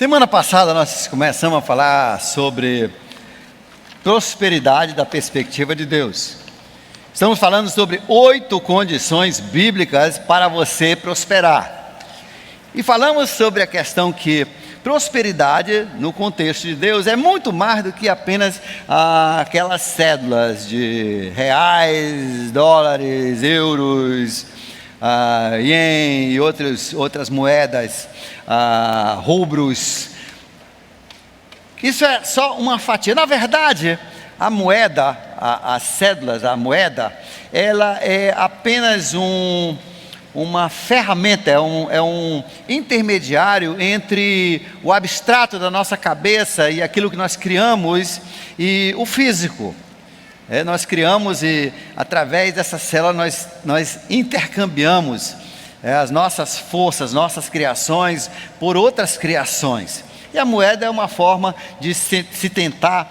Semana passada nós começamos a falar sobre prosperidade da perspectiva de Deus. Estamos falando sobre 8 condições bíblicas para você prosperar. E falamos sobre a questão que prosperidade no contexto de Deus é muito mais do que apenas aquelas cédulas de reais, dólares, euros, ien e outras moedas, rubros. Isso é só uma fatia. Na verdade, a moeda, as cédulas, a moeda, ela é apenas uma ferramenta, é um intermediário entre o abstrato da nossa cabeça e aquilo que nós criamos e o físico. Nós criamos e através dessa célula nós intercambiamos as nossas forças, nossas criações por outras criações. E a moeda é uma forma de se tentar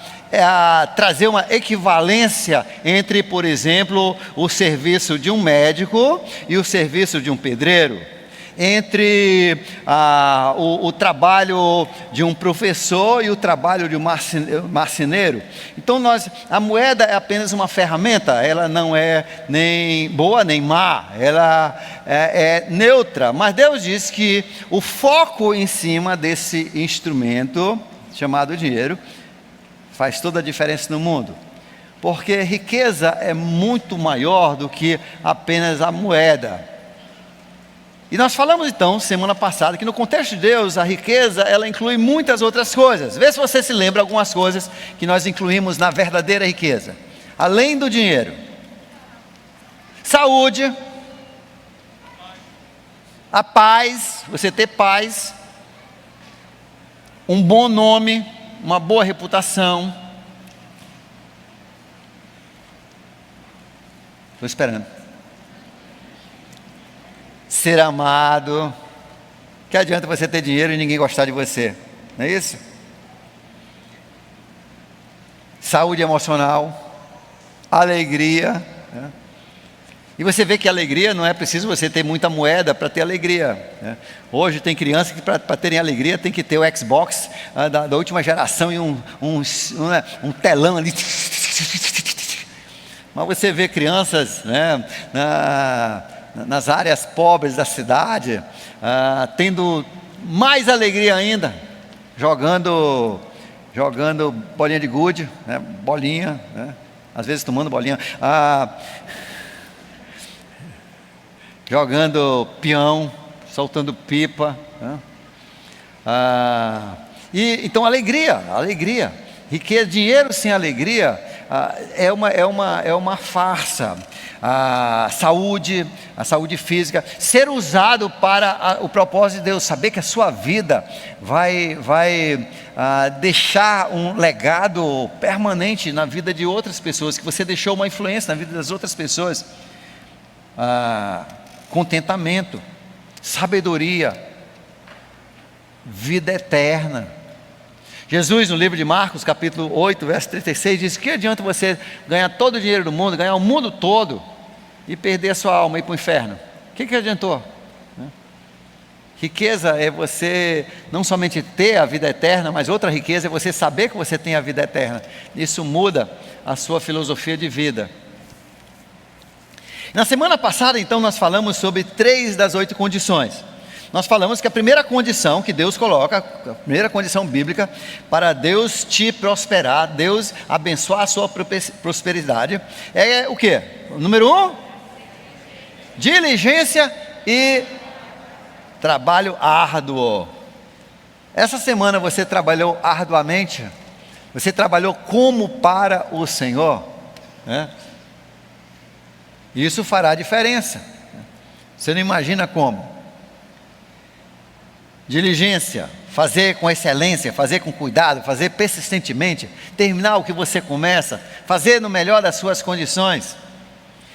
trazer uma equivalência entre, por exemplo, o serviço de um médico e o serviço de um pedreiro, entre o trabalho de um professor e o trabalho de um marceneiro. Então a moeda é apenas uma ferramenta, ela não é nem boa nem má, ela é neutra, mas Deus diz que o foco em cima desse instrumento chamado dinheiro faz toda a diferença no mundo, porque riqueza é muito maior do que apenas a moeda. E nós falamos então, semana passada, que no contexto de Deus, a riqueza, ela inclui muitas outras coisas. Vê se você se lembra algumas coisas que nós incluímos na verdadeira riqueza. Além do dinheiro. Saúde. A paz, você ter paz. Um bom nome, uma boa reputação. Estou esperando. Ser amado. Que adianta você ter dinheiro e ninguém gostar de você, não é isso? Saúde emocional, alegria, né? E você vê que alegria não é preciso você ter muita moeda para ter alegria, né? Hoje tem crianças que para terem alegria tem que ter o Xbox da última geração e um telão ali. Mas você vê crianças, né, nas áreas pobres da cidade, tendo mais alegria ainda, jogando bolinha de gude, né? Bolinha, né? Às vezes tomando bolinha, jogando peão, soltando pipa, né? Então alegria, riqueza, dinheiro sem alegria é uma farsa. A saúde física, ser usado para o propósito de Deus, saber que a sua vida vai deixar um legado permanente na vida de outras pessoas, que você deixou uma influência na vida das outras pessoas. Contentamento, sabedoria, vida eterna. Jesus, no livro de Marcos, capítulo 8, verso 36, diz: que adianta você ganhar todo o dinheiro do mundo, ganhar o mundo todo, e perder a sua alma e ir para o inferno? O que adiantou? Riqueza é você não somente ter a vida eterna, mas outra riqueza é você saber que você tem a vida eterna. Isso muda a sua filosofia de vida. Na semana passada, então, nós falamos sobre 3 das 8 condições. Nós falamos que a primeira condição que Deus coloca, a primeira condição bíblica para Deus te prosperar, Deus abençoar a sua prosperidade, é o quê? Número 1, diligência e trabalho árduo. Essa semana você trabalhou arduamente? Você trabalhou como para o Senhor, né? Isso fará diferença. Você não imagina como. Diligência, fazer com excelência, fazer com cuidado, fazer persistentemente, terminar o que você começa, fazer no melhor das suas condições.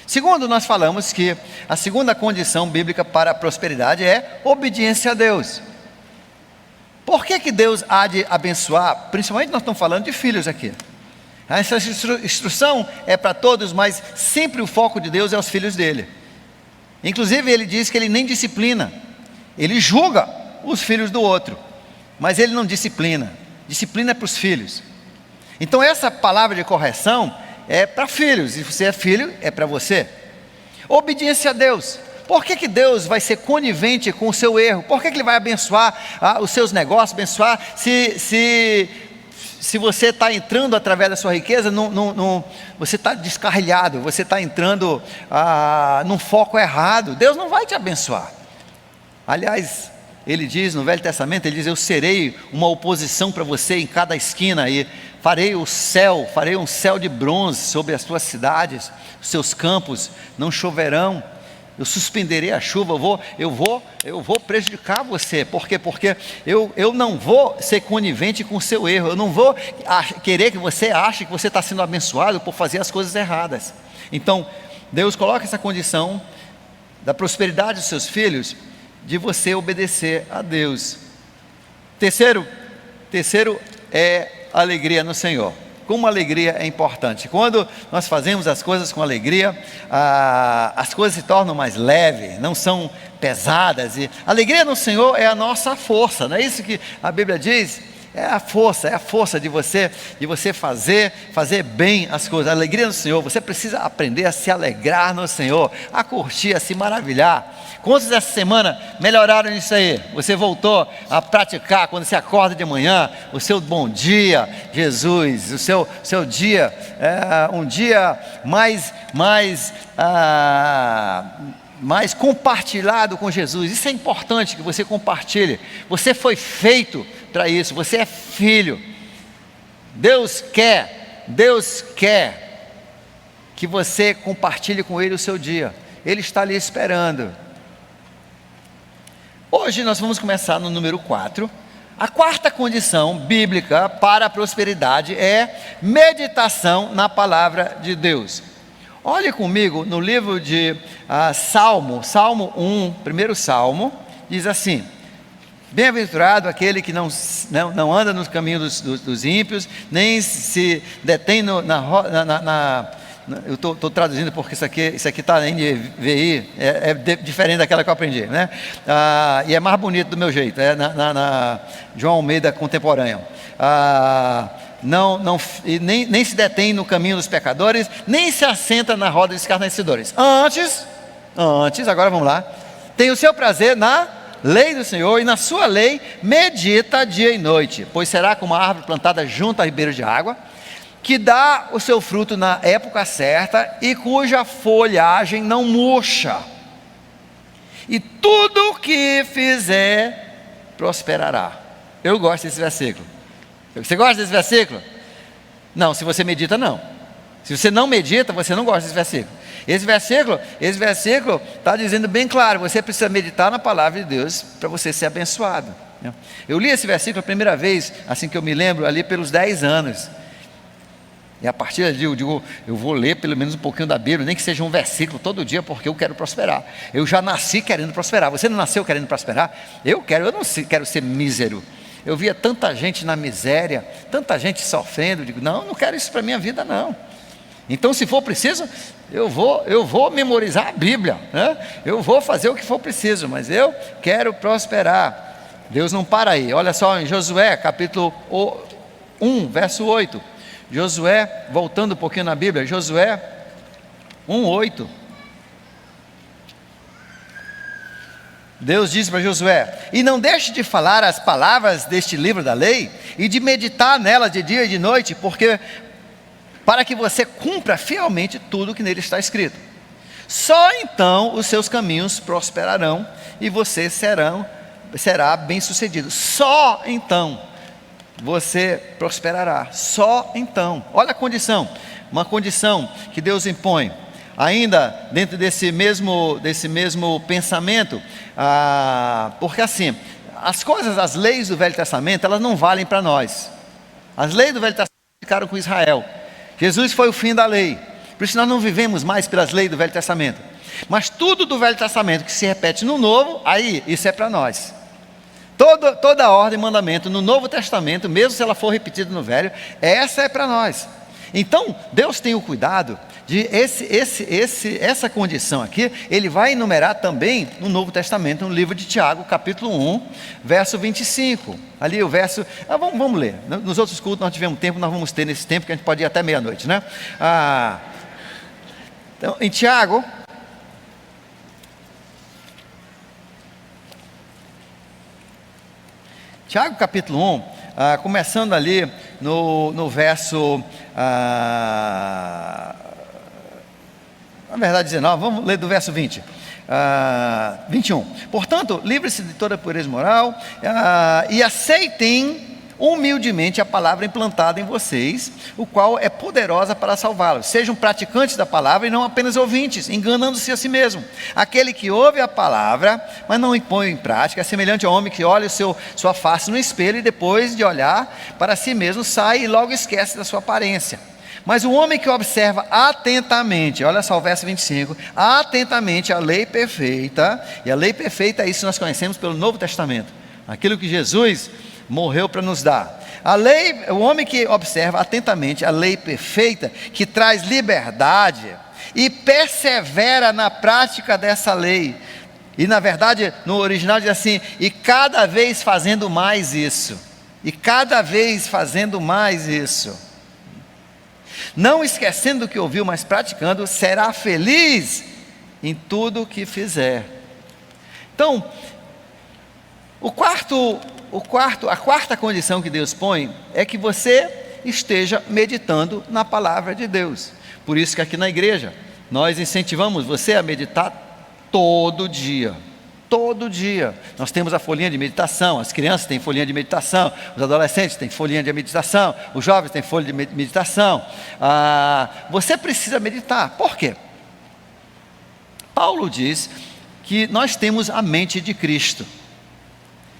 Segundo, nós falamos que a segunda condição bíblica para a prosperidade é obediência a Deus. Por que Deus há de abençoar? Principalmente nós estamos falando de filhos aqui. Essa instrução é para todos, mas sempre o foco de Deus é os filhos dele. Inclusive ele diz que ele nem disciplina, ele julga os filhos do outro. mas ele não disciplina. Disciplina é para os filhos. Então essa palavra de correção é para filhos, e se você é filho, é para você. Obediência a Deus. Por que Deus vai ser conivente com o seu erro? Por que Ele vai abençoar os seus negócios, abençoar, se você está entrando através da sua riqueza, você está descarrilhado, você está entrando num foco errado, Deus não vai te abençoar. Aliás, Ele diz no Velho Testamento, Ele diz: eu serei uma oposição para você em cada esquina, e farei um céu de bronze sobre as tuas cidades, os seus campos não choverão, eu suspenderei a chuva, eu vou prejudicar você. Por quê? Porque eu não vou ser conivente com o seu erro, eu não vou querer que você ache que você está sendo abençoado por fazer as coisas erradas. Então, Deus coloca essa condição da prosperidade dos seus filhos, de você obedecer a Deus. Terceiro é alegria no Senhor. Como a alegria é importante. Quando nós fazemos as coisas com alegria, as coisas se tornam mais leves, não são pesadas. E alegria no Senhor é a nossa força, não é isso que a Bíblia diz? É a força de você fazer bem as coisas. A alegria no Senhor, você precisa aprender a se alegrar no Senhor, a curtir, a se maravilhar. Quantos essa semana melhoraram isso aí? Você voltou a praticar quando você acorda de manhã, o seu bom dia, Jesus, o seu dia, um dia mais compartilhado com Jesus. Isso é importante que você compartilhe. Você foi feito para isso, você é filho. Deus quer que você compartilhe com Ele o seu dia. Ele está ali esperando. Hoje nós vamos começar no número 4. A quarta condição bíblica para a prosperidade é meditação na palavra de Deus. Olhe comigo no livro de Salmo 1, primeiro Salmo, diz assim: bem-aventurado aquele que não anda nos caminhos dos ímpios, nem se detém eu estou traduzindo porque isso aqui está na NVI, é diferente daquela que eu aprendi, né? E é mais bonito do meu jeito, na João Almeida contemporâneo. Nem se detém no caminho dos pecadores, nem se assenta na roda dos escarnecedores. Antes, agora vamos lá, tem o seu prazer na lei do Senhor, e na sua lei medita dia e noite, pois será como uma árvore plantada junto a ribeiros de água, que dá o seu fruto na época certa, e cuja folhagem não murcha, e tudo o que fizer prosperará. Eu gosto desse versículo. Você gosta desse versículo? Não, se você medita, não. Se você não medita, você não gosta desse versículo. Esse versículo está dizendo bem claro: você precisa meditar na palavra de Deus para você ser abençoado. Eu li esse versículo a primeira vez, assim que eu me lembro, ali pelos 10 anos. E a partir daí eu digo, eu vou ler pelo menos um pouquinho da Bíblia, nem que seja um versículo todo dia, porque eu quero prosperar. Eu já nasci querendo prosperar. Você não nasceu querendo prosperar? Eu não quero ser mísero. Eu via tanta gente na miséria, tanta gente sofrendo. Eu digo, não quero isso para a minha vida, não. Então, se for preciso, eu vou memorizar a Bíblia, né? Eu vou fazer o que for preciso, mas eu quero prosperar. Deus não para aí. Olha só em Josué, capítulo 1, verso 8. Josué, voltando um pouquinho na Bíblia, Josué 1:8. Deus diz para Josué: e não deixe de falar as palavras deste livro da lei, e de meditar nela de dia e de noite, para que você cumpra fielmente tudo que nele está escrito. Só então os seus caminhos prosperarão, e você será bem sucedido. Só então você prosperará. Só então. Olha a condição, uma condição que Deus impõe. Ainda dentro desse mesmo pensamento, porque assim, as leis do Velho Testamento, elas não valem para nós. As leis do Velho Testamento ficaram com Israel. Jesus foi o fim da lei. Por isso nós não vivemos mais pelas leis do Velho Testamento. Mas tudo do Velho Testamento que se repete no Novo, aí isso é para nós. Toda a ordem e mandamento no Novo Testamento, mesmo se ela for repetida no Velho, essa é para nós. Então, Deus tem o cuidado de essa condição aqui, Ele vai enumerar também no Novo Testamento, no livro de Tiago, capítulo 1, verso 25. Ali o verso, vamos ler. Nos outros cultos nós tivemos tempo, nós vamos ter nesse tempo, que a gente pode ir até meia-noite, né? Então, em Tiago, capítulo 1, começando ali no verso, na verdade 19, vamos ler do verso 20, 21. Portanto, livre-se de toda pureza moral e aceitem humildemente a palavra implantada em vocês, o qual é poderosa para salvá-los. Sejam praticantes da palavra e não apenas ouvintes, enganando-se a si mesmo. Aquele que ouve a palavra, mas não põe em prática, é semelhante ao homem que olha sua face no espelho e depois de olhar para si mesmo sai e logo esquece da sua aparência. Mas o homem que observa atentamente, olha só o verso 25, atentamente a lei perfeita, e a lei perfeita é isso que nós conhecemos pelo Novo Testamento, aquilo que Jesus morreu para nos dar. A lei, o homem que observa atentamente a lei perfeita, que traz liberdade, e persevera na prática dessa lei, e na verdade, no original diz assim, e cada vez fazendo mais isso, não esquecendo o que ouviu, mas praticando, será feliz em tudo o que fizer. Então, a quarta condição que Deus põe é que você esteja meditando na palavra de Deus. Por isso que aqui na igreja nós incentivamos você a meditar todo dia. Todo dia. Nós temos a folhinha de meditação, as crianças têm folhinha de meditação, os adolescentes têm folhinha de meditação, os jovens têm folha de meditação. Você precisa meditar. Por quê? Paulo diz que nós temos a mente de Cristo.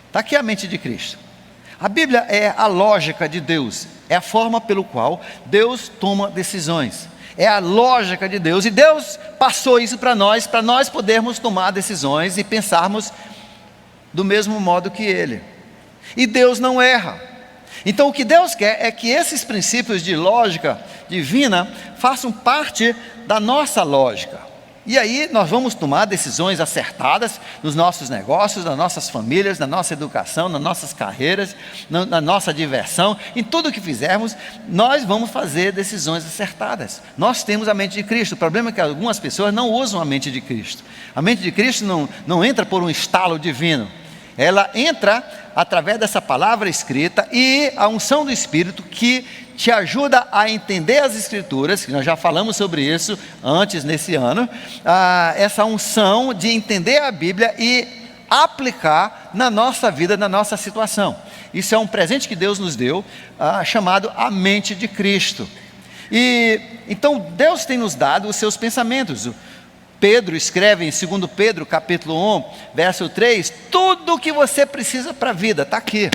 Está aqui a mente de Cristo. A Bíblia é a lógica de Deus, é a forma pelo qual Deus toma decisões, é a lógica de Deus, e Deus passou isso para nós podermos tomar decisões e pensarmos do mesmo modo que Ele. E Deus não erra. Então o que Deus quer é que esses princípios de lógica divina façam parte da nossa lógica. E aí nós vamos tomar decisões acertadas nos nossos negócios, nas nossas famílias, na nossa educação, nas nossas carreiras, na nossa diversão, em tudo que fizermos, nós vamos fazer decisões acertadas. Nós temos a mente de Cristo. O problema é que algumas pessoas não usam a mente de Cristo. A mente de Cristo não entra por um estalo divino. Ela entra através dessa palavra escrita e a unção do Espírito que te ajuda a entender as Escrituras, que nós já falamos sobre isso antes nesse ano, essa unção de entender a Bíblia e aplicar na nossa vida, na nossa situação. Isso é um presente que Deus nos deu, chamado a mente de Cristo. E então Deus tem nos dado os seus pensamentos. Pedro escreve em 2 Pedro capítulo 1, verso 3, tudo o que você precisa para a vida, está aqui,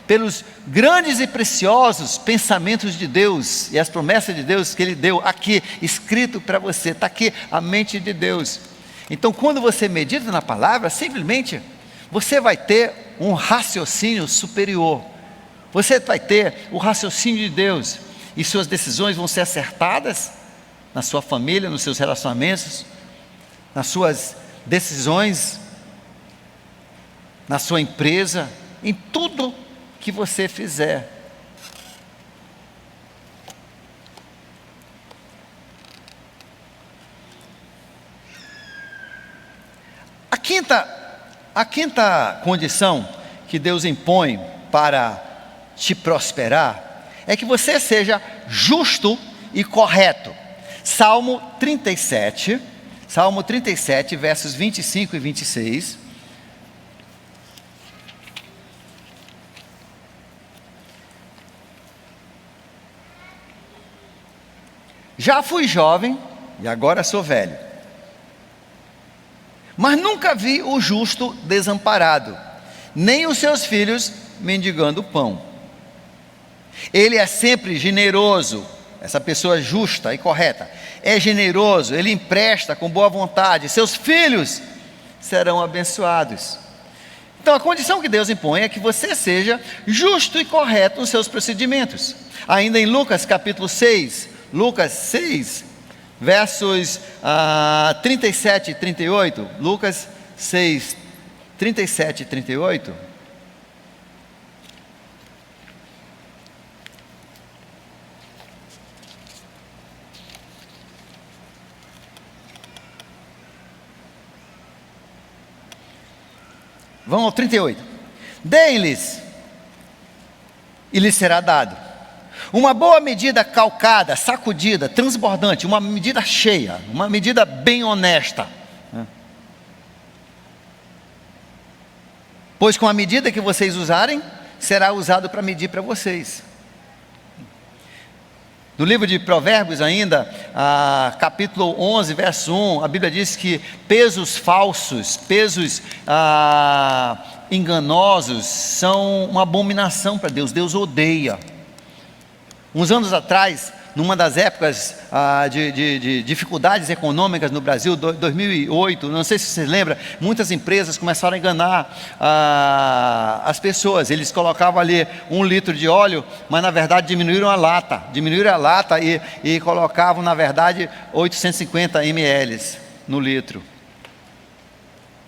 pelos grandes e preciosos pensamentos de Deus, e as promessas de Deus que Ele deu aqui, escrito para você, está aqui a mente de Deus. Então quando você medita na palavra, simplesmente, você vai ter um raciocínio superior, você vai ter o raciocínio de Deus, e suas decisões vão ser acertadas, na sua família, nos seus relacionamentos, nas suas decisões, na sua empresa, em tudo que você fizer. A quinta condição que Deus impõe para te prosperar é que você seja justo e correto. Salmo 37, versos 25 e 26. Já fui jovem e agora sou velho, mas nunca vi o justo desamparado, nem os seus filhos mendigando pão. Ele é sempre generoso. Essa pessoa justa e correta é generoso, ele empresta com boa vontade, seus filhos serão abençoados. Então a condição que Deus impõe é que você seja justo e correto nos seus procedimentos. Ainda em Lucas capítulo 6, Lucas 6, versos 37 e 38, Lucas 6, 37 e 38. Vamos ao 38. Deem-lhes, e lhes será dado. Uma boa medida calcada, sacudida, transbordante, uma medida cheia, uma medida bem honesta. Pois com a medida que vocês usarem, será usado para medir para vocês. No livro de Provérbios ainda, capítulo 11, verso 1, a Bíblia diz que pesos falsos, pesos enganosos, são uma abominação para Deus. Deus odeia. Uns anos atrás, numa das épocas de dificuldades econômicas no Brasil, 2008, não sei se você lembra, muitas empresas começaram a enganar as pessoas. Eles colocavam ali 1 litro de óleo, mas na verdade diminuíram a lata e colocavam na verdade 850 ml no litro.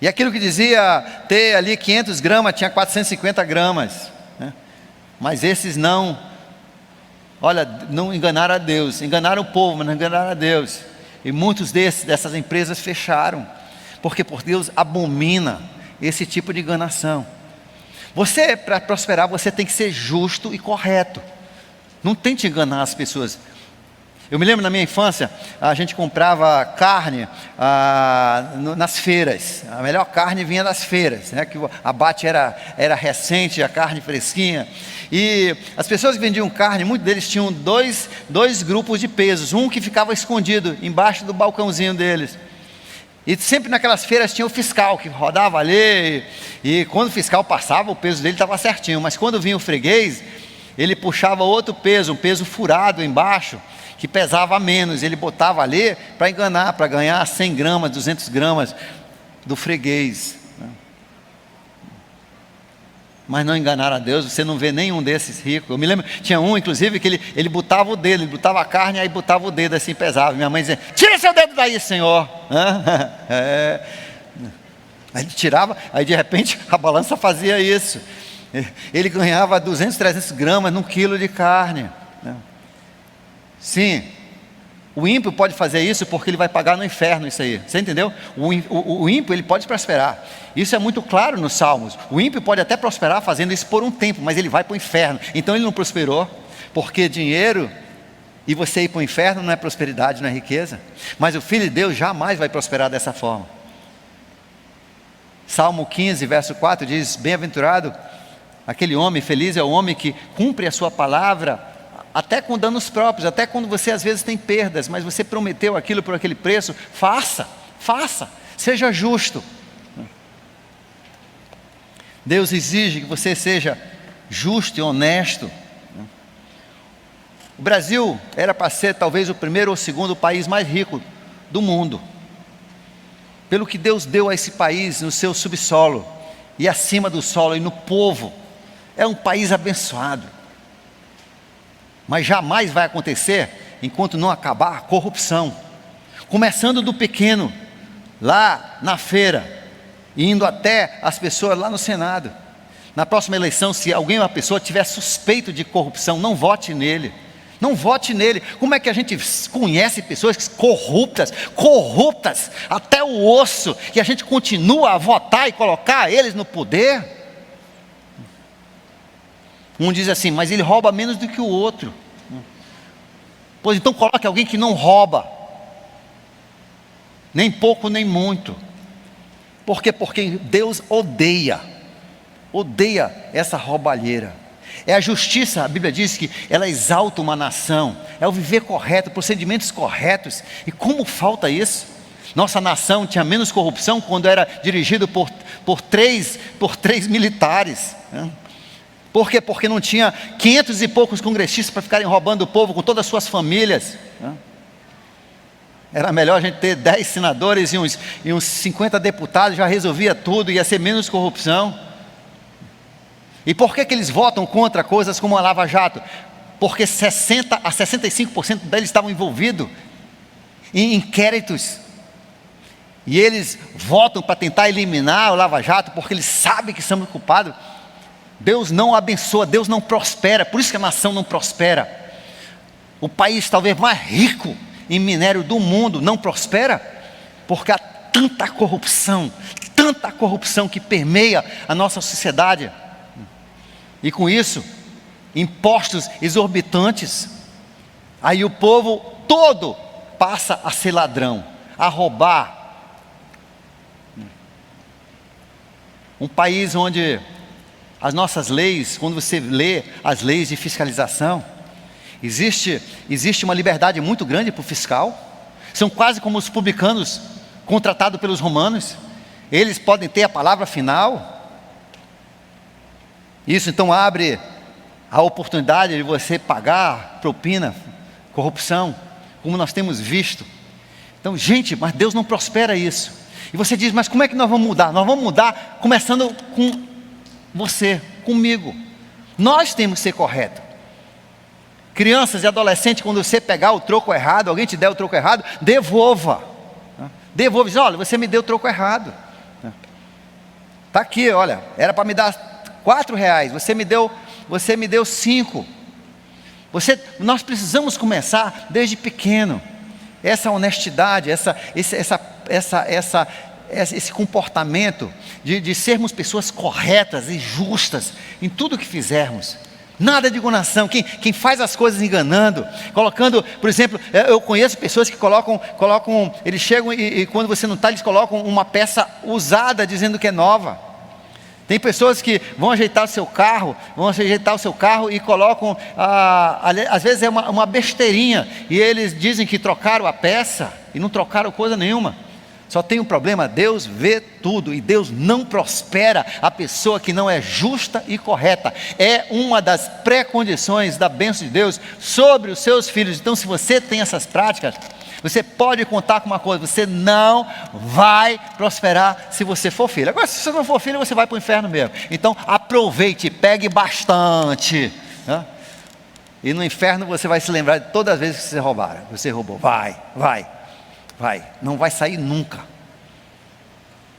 E aquilo que dizia ter ali 500 gramas, tinha 450 gramas, né? Mas esses não enganaram a Deus, enganaram o povo, mas não enganaram a Deus. E muitos dessas empresas fecharam, porque por Deus abomina esse tipo de enganação. Você, para prosperar, você tem que ser justo e correto. Não tente enganar as pessoas. Eu me lembro na minha infância, a gente comprava carne nas feiras. A melhor carne vinha das feiras, né? Que o abate era recente, a carne fresquinha. E as pessoas que vendiam carne, muitos deles tinham dois grupos de pesos. Um que ficava escondido embaixo do balcãozinho deles. E sempre naquelas feiras tinha o fiscal que rodava ali. E quando o fiscal passava, o peso dele estava certinho. Mas quando vinha o freguês, ele puxava outro peso, um peso furado embaixo, que pesava menos. Ele botava ali para enganar, para ganhar 100 gramas, 200 gramas do freguês. Mas não enganaram a Deus. Você não vê nenhum desses ricos. Eu me lembro, tinha um inclusive que ele botava o dedo, ele botava a carne, aí botava o dedo assim, pesava. Minha mãe dizia: tira seu dedo daí, Senhor. Aí ele tirava, aí de repente a balança fazia isso. Ele ganhava 200, 300 gramas num quilo de carne. Sim, o ímpio pode fazer isso porque ele vai pagar no inferno isso aí. Você entendeu? O ímpio, ele pode prosperar. Isso é muito claro nos Salmos. O ímpio pode até prosperar fazendo isso por um tempo, mas ele vai para o inferno. Então ele não prosperou, porque dinheiro e você ir para o inferno não é prosperidade, não é riqueza. Mas o Filho de Deus jamais vai prosperar dessa forma. Salmo 15, verso 4 diz: bem-aventurado aquele homem, feliz é o homem que cumpre a sua palavra, até com danos próprios, até quando você às vezes tem perdas, mas você prometeu aquilo por aquele preço. Faça, seja justo. Deus exige que você seja justo e honesto. O Brasil era para ser talvez o primeiro ou segundo país mais rico do mundo, pelo que Deus deu a esse país no seu subsolo e acima do solo e no povo. É um país abençoado. Mas jamais vai acontecer enquanto não acabar a corrupção. Começando do pequeno, lá na feira, indo até as pessoas lá no Senado. Na próxima eleição, se uma pessoa tiver suspeito de corrupção, não vote nele. Não vote nele. Como é que a gente conhece pessoas corruptas até o osso, e a gente continua a votar e colocar eles no poder? Um diz assim: mas ele rouba menos do que o outro. Pois então coloque alguém que não rouba, nem pouco nem muito. Por quê? Porque Deus odeia essa roubalheira. É a justiça, a Bíblia diz que ela exalta uma nação, é o viver correto, procedimentos corretos. E como falta isso? Nossa nação tinha menos corrupção quando era dirigido por três militares, né? Por quê? Porque não tinha 500 e poucos congressistas para ficarem roubando o povo com todas as suas famílias, né? Era melhor a gente ter 10 senadores e uns 50 deputados, já resolvia tudo, ia ser menos corrupção. E por que eles votam contra coisas como a Lava Jato? Porque 60 a 65% deles estavam envolvidos em inquéritos. E eles votam para tentar eliminar o Lava Jato, porque eles sabem que somos culpados. Deus não abençoa, Deus não prospera, por isso que a nação não prospera. O país talvez mais rico em minério do mundo não prospera, porque há tanta corrupção que permeia a nossa sociedade. E com isso, impostos exorbitantes, aí o povo todo passa a ser ladrão, a roubar. Um país onde as nossas leis, quando você lê as leis de fiscalização, existe uma liberdade muito grande para o fiscal. São quase como os publicanos contratados pelos romanos. Eles podem ter a palavra final. Isso então abre a oportunidade de você pagar propina, corrupção, como nós temos visto. Então, gente, mas Deus não prospera isso. E você diz, mas como é que nós vamos mudar? Nós vamos mudar começando com você, comigo. Nós temos que ser corretos. Crianças e adolescentes, quando você pegar o troco errado, alguém te der o troco errado, devolva. Devolva, diz, olha, você me deu o troco errado. Está aqui, olha, era para me dar R$4, você me deu 5. Nós precisamos começar desde pequeno. Essa honestidade, esse comportamento de sermos pessoas corretas e justas em tudo que fizermos. Nada de enganação. Quem faz as coisas enganando, colocando, por exemplo, eu conheço pessoas que colocam, eles chegam e quando você não está, eles colocam uma peça usada dizendo que é nova. Tem pessoas que vão ajeitar o seu carro e colocam, às vezes é uma besteirinha, e eles dizem que trocaram a peça, e não trocaram coisa nenhuma. Só tem um problema, Deus vê tudo, e Deus não prospera a pessoa que não é justa e correta. É uma das pré-condições da bênção de Deus sobre os seus filhos. Então, se você tem essas práticas, você pode contar com uma coisa: você não vai prosperar se você for filho. Agora, se você não for filho, você vai para o inferno mesmo. Então, aproveite, pegue bastante, né? E no inferno você vai se lembrar de todas as vezes que você roubou. Vai, não vai sair nunca.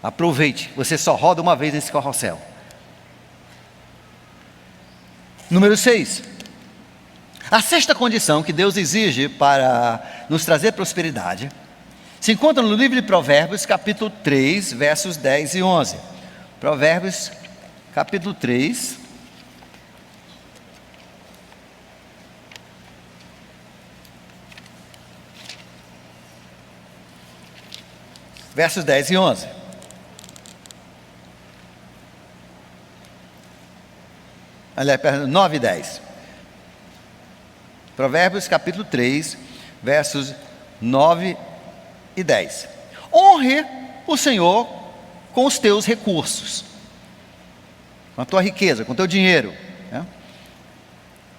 Aproveite, você só roda uma vez nesse carrossel. Número 6. A sexta condição que Deus exige para nos trazer prosperidade se encontra no livro de Provérbios, capítulo 3, versos 10 e 11. Provérbios, capítulo 3, versos 10 e 11. Aliás, 9 e 10. Provérbios capítulo 3, versos 9 e 10. Honre o Senhor com os teus recursos, com a tua riqueza, com o teu dinheiro, né?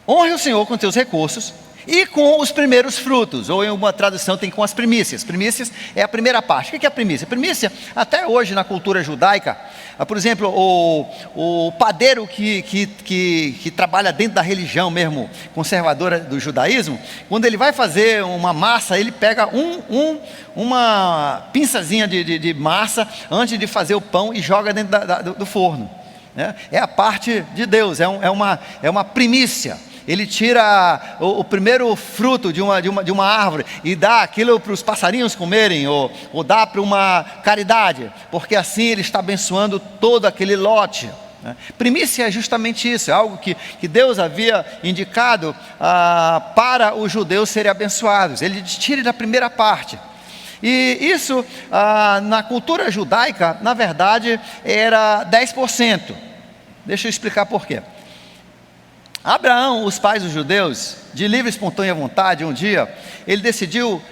Honre o Senhor com os teus recursos e com os primeiros frutos, ou em uma tradução tem com as primícias. Primícias é a primeira parte. O que é a primícia? Primícia, até hoje na cultura judaica, por exemplo, o padeiro que trabalha dentro da religião mesmo conservadora do judaísmo, quando ele vai fazer uma massa, ele pega uma pinçazinha de massa antes de fazer o pão e joga dentro do forno, né? É a parte de Deus, é uma primícia. Ele tira o primeiro fruto de uma árvore e dá aquilo para os passarinhos comerem, ou dá para uma caridade, porque assim ele está abençoando todo aquele lote, né? Primícia é justamente isso, é algo que Deus havia indicado para os judeus serem abençoados. Ele tira da primeira parte. E isso, na cultura judaica, na verdade, era 10%. Deixa eu explicar por quê. Abraão, os pais dos judeus, de livre e espontânea vontade, um dia, ele decidiu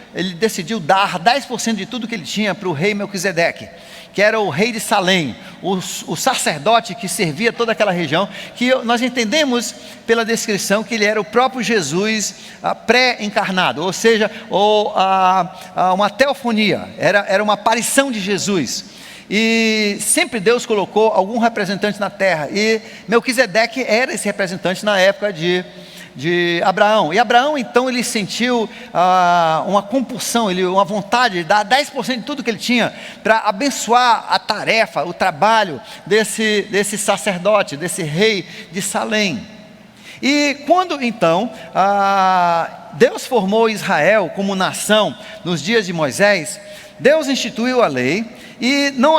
dar 10% de tudo que ele tinha para o rei Melquisedeque, que era o rei de Salém, o sacerdote que servia toda aquela região, que nós entendemos pela descrição que ele era o próprio Jesus pré-encarnado, ou seja, uma teofonia, era uma aparição de Jesus. E sempre Deus colocou algum representante na terra, e Melquisedeque era esse representante na época de Abraão. E Abraão então ele sentiu uma compulsão, uma vontade de dar 10% de tudo que ele tinha para abençoar a tarefa, o trabalho desse sacerdote, desse rei de Salém. E quando então Deus formou Israel como nação nos dias de Moisés, Deus instituiu a lei, e não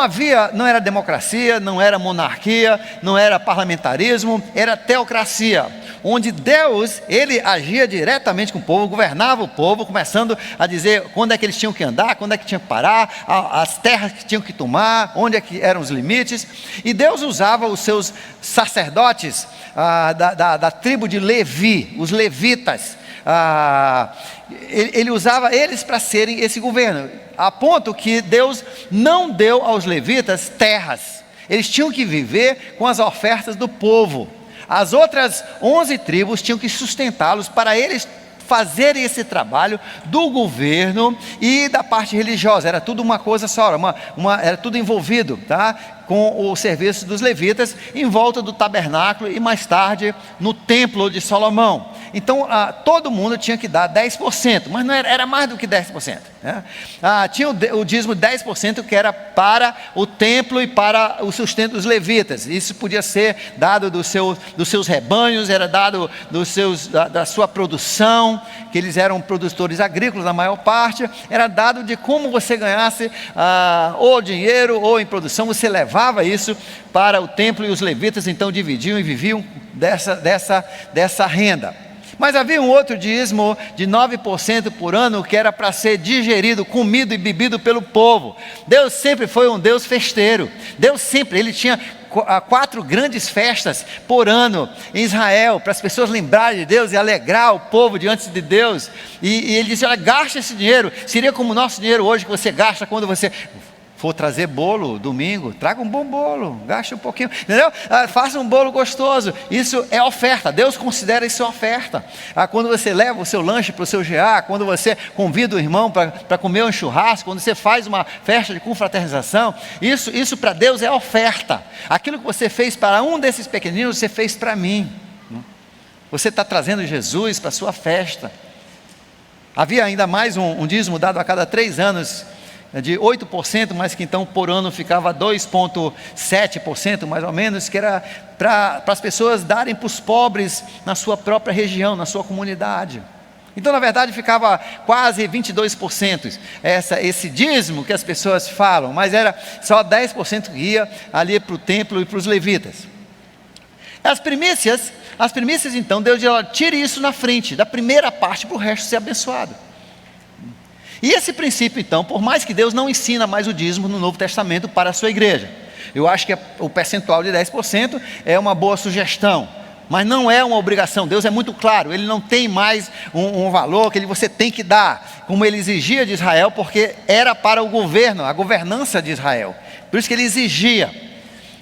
era democracia, não era monarquia, não era parlamentarismo, era teocracia, onde Deus, ele agia diretamente com o povo, governava o povo, começando a dizer quando é que eles tinham que andar, quando é que tinham que parar, as terras que tinham que tomar, onde é que eram os limites. E Deus usava os seus sacerdotes da tribo de Levi, os levitas, ele usava eles para serem esse governo, a ponto que Deus não deu aos levitas terras, eles tinham que viver com as ofertas do povo. As outras 11 tribos tinham que sustentá-los para eles fazerem esse trabalho do governo e da parte religiosa. Era tudo uma coisa só, era tudo envolvido, tá? Com o serviço dos levitas em volta do tabernáculo e mais tarde no templo de Salomão. Então todo mundo tinha que dar 10%, mas não era mais do que 10%, né? Tinha o dízimo de 10% que era para o templo e para o sustento dos levitas. Isso podia ser dado dos seus rebanhos, era dado da sua produção, que eles eram produtores agrícolas na maior parte, era dado de como você ganhasse ou dinheiro ou em produção, você levava isso para o templo, e os levitas então dividiam e viviam dessa renda. Mas havia um outro dízimo de 9% por ano que era para ser digerido, comido e bebido pelo povo. Deus sempre foi um Deus festeiro. Deus sempre, ele tinha 4 grandes festas por ano em Israel, para as pessoas lembrarem de Deus e alegrar o povo diante de Deus. E ele disse: olha, gasta esse dinheiro, seria como o nosso dinheiro hoje, que você gasta quando você for trazer bolo domingo, traga um bom bolo, gaste um pouquinho, entendeu? Faça um bolo gostoso, isso é oferta, Deus considera isso oferta. Quando você leva o seu lanche para o seu GA, quando você convida o irmão para comer um churrasco, quando você faz uma festa de confraternização, isso para Deus é oferta. Aquilo que você fez para um desses pequeninos, você fez para mim. Você está trazendo Jesus para a sua festa. Havia ainda mais um dízimo dado a cada 3 anos, de 8%, mas que então por ano ficava 2,7% mais ou menos, que era para as pessoas darem para os pobres na sua própria região, na sua comunidade. Então na verdade ficava quase 22%, esse dízimo que as pessoas falam, mas era só 10% que ia ali para o templo e para os levitas. As primícias então, Deus disse: tire isso na frente, da primeira parte, para o resto ser abençoado. E esse princípio então, por mais que Deus não ensina mais o dízimo no Novo Testamento para a sua igreja, eu acho que o percentual de 10% é uma boa sugestão, mas não é uma obrigação. Deus é muito claro, ele não tem mais um valor que você tem que dar, como ele exigia de Israel, porque era para o governo, a governança de Israel, por isso que ele exigia.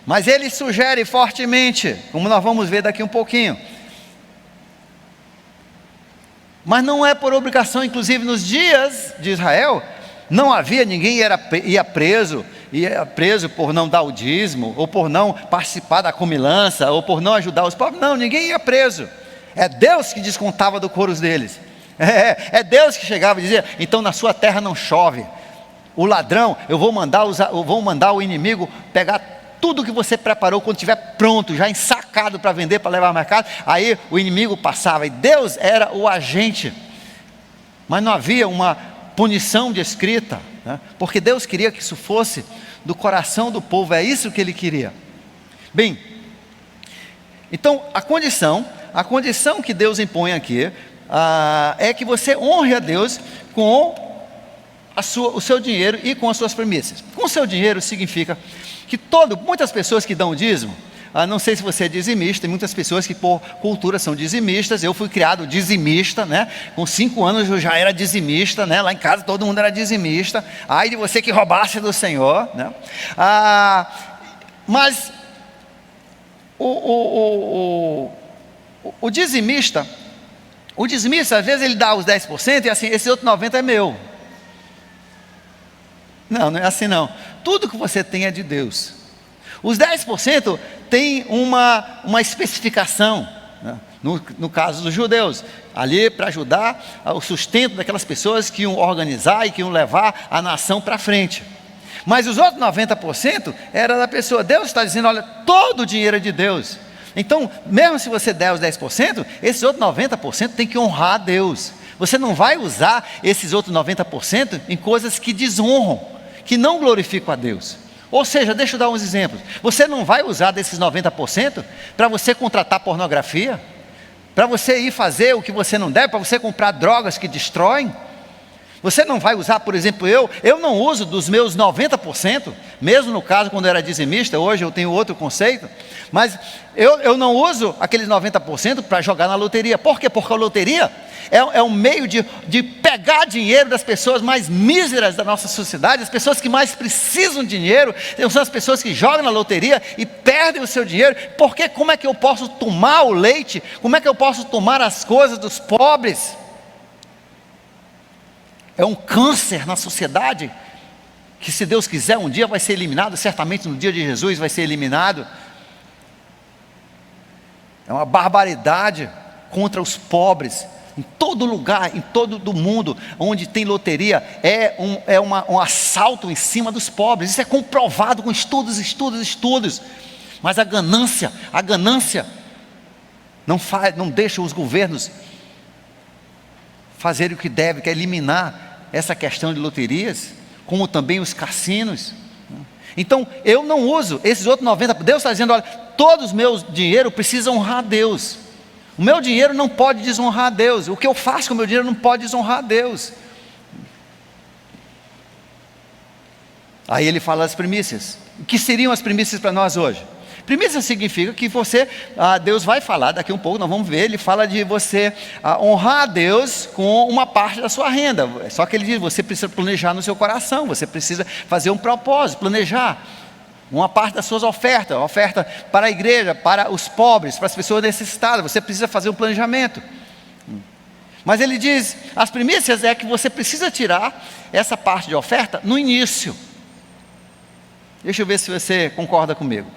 Mas ele sugere fortemente, como nós vamos ver daqui um pouquinho, mas não é por obrigação. Inclusive nos dias de Israel, não havia ninguém ia preso por não dar o dízimo, ou por não participar da comilança, ou por não ajudar os pobres. Não, ninguém ia preso. É Deus que descontava do couro deles. É Deus que chegava e dizia: então na sua terra não chove. O ladrão, eu vou mandar o inimigo pegar tudo que você preparou quando estiver pronto, já ensacado para vender, para levar ao mercado. Aí o inimigo passava, e Deus era o agente, mas não havia uma punição descrita, né? Porque Deus queria que isso fosse do coração do povo, é isso que ele queria. Bem, então a condição que Deus impõe aqui é que você honre a Deus com o seu dinheiro e com as suas primícias. Com o seu dinheiro significa que muitas pessoas que dão dízimo, não sei se você é dizimista, tem muitas pessoas que por cultura são dizimistas. Eu fui criado dizimista, né? Com 5 anos eu já era dizimista, né? Lá em casa todo mundo era dizimista. Ai de você que roubasse do Senhor, né? Mas o dizimista às vezes ele dá os 10% e assim, esse outro 90% é meu. Não é assim não. tudo que você tem é de Deus. Os 10% tem uma especificação, né? No caso dos judeus, ali para ajudar o sustento daquelas pessoas que iam organizar e que iam levar a nação para frente. Mas os outros 90% era da pessoa. Deus está dizendo, olha, todo o dinheiro é de Deus. Então, mesmo se você der os 10%, esses outros 90% tem que honrar a Deus. Você não vai usar esses outros 90% em coisas que desonram, que não glorificam a Deus. Ou seja, deixa eu dar uns exemplos. Você não vai usar desses 90% para você contratar pornografia, para você ir fazer o que você não deve, para você comprar drogas que destroem. Você não vai usar, por exemplo, eu não uso dos meus 90%, mesmo no caso quando eu era dizimista, hoje eu tenho outro conceito, mas eu não uso aqueles 90% para jogar na loteria. Por quê? Porque a loteria é um meio de pegar dinheiro das pessoas mais míseras da nossa sociedade, as pessoas que mais precisam de dinheiro, são as pessoas que jogam na loteria e perdem o seu dinheiro. Porque como é que eu posso tomar o leite, como é que eu posso tomar as coisas dos pobres? É um câncer na sociedade, que se Deus quiser um dia vai ser eliminado, certamente no dia de Jesus vai ser eliminado. É uma barbaridade contra os pobres, em todo lugar, em todo o mundo, onde tem loteria, um assalto em cima dos pobres. Isso é comprovado com estudos, mas a ganância não deixa os governos fazerem o que deve, que é eliminar essa questão de loterias, como também os cassinos. Então, eu não uso esses outros 90%. Deus está dizendo, olha, todos os meus dinheiro precisam honrar a Deus. O meu dinheiro não pode desonrar a Deus. O que eu faço com o meu dinheiro não pode desonrar a Deus. Aí ele fala das primícias. O que seriam as primícias para nós hoje? Primícia significa que Deus vai falar, daqui um pouco nós vamos ver, ele fala de você honrar a Deus com uma parte da sua renda. Só que ele diz, você precisa planejar no seu coração, você precisa fazer um propósito, planejar uma parte das suas ofertas, oferta para a igreja, para os pobres, para as pessoas necessitadas, você precisa fazer um planejamento. Mas ele diz, as primícias é que você precisa tirar essa parte de oferta no início. Deixa eu ver se você concorda comigo.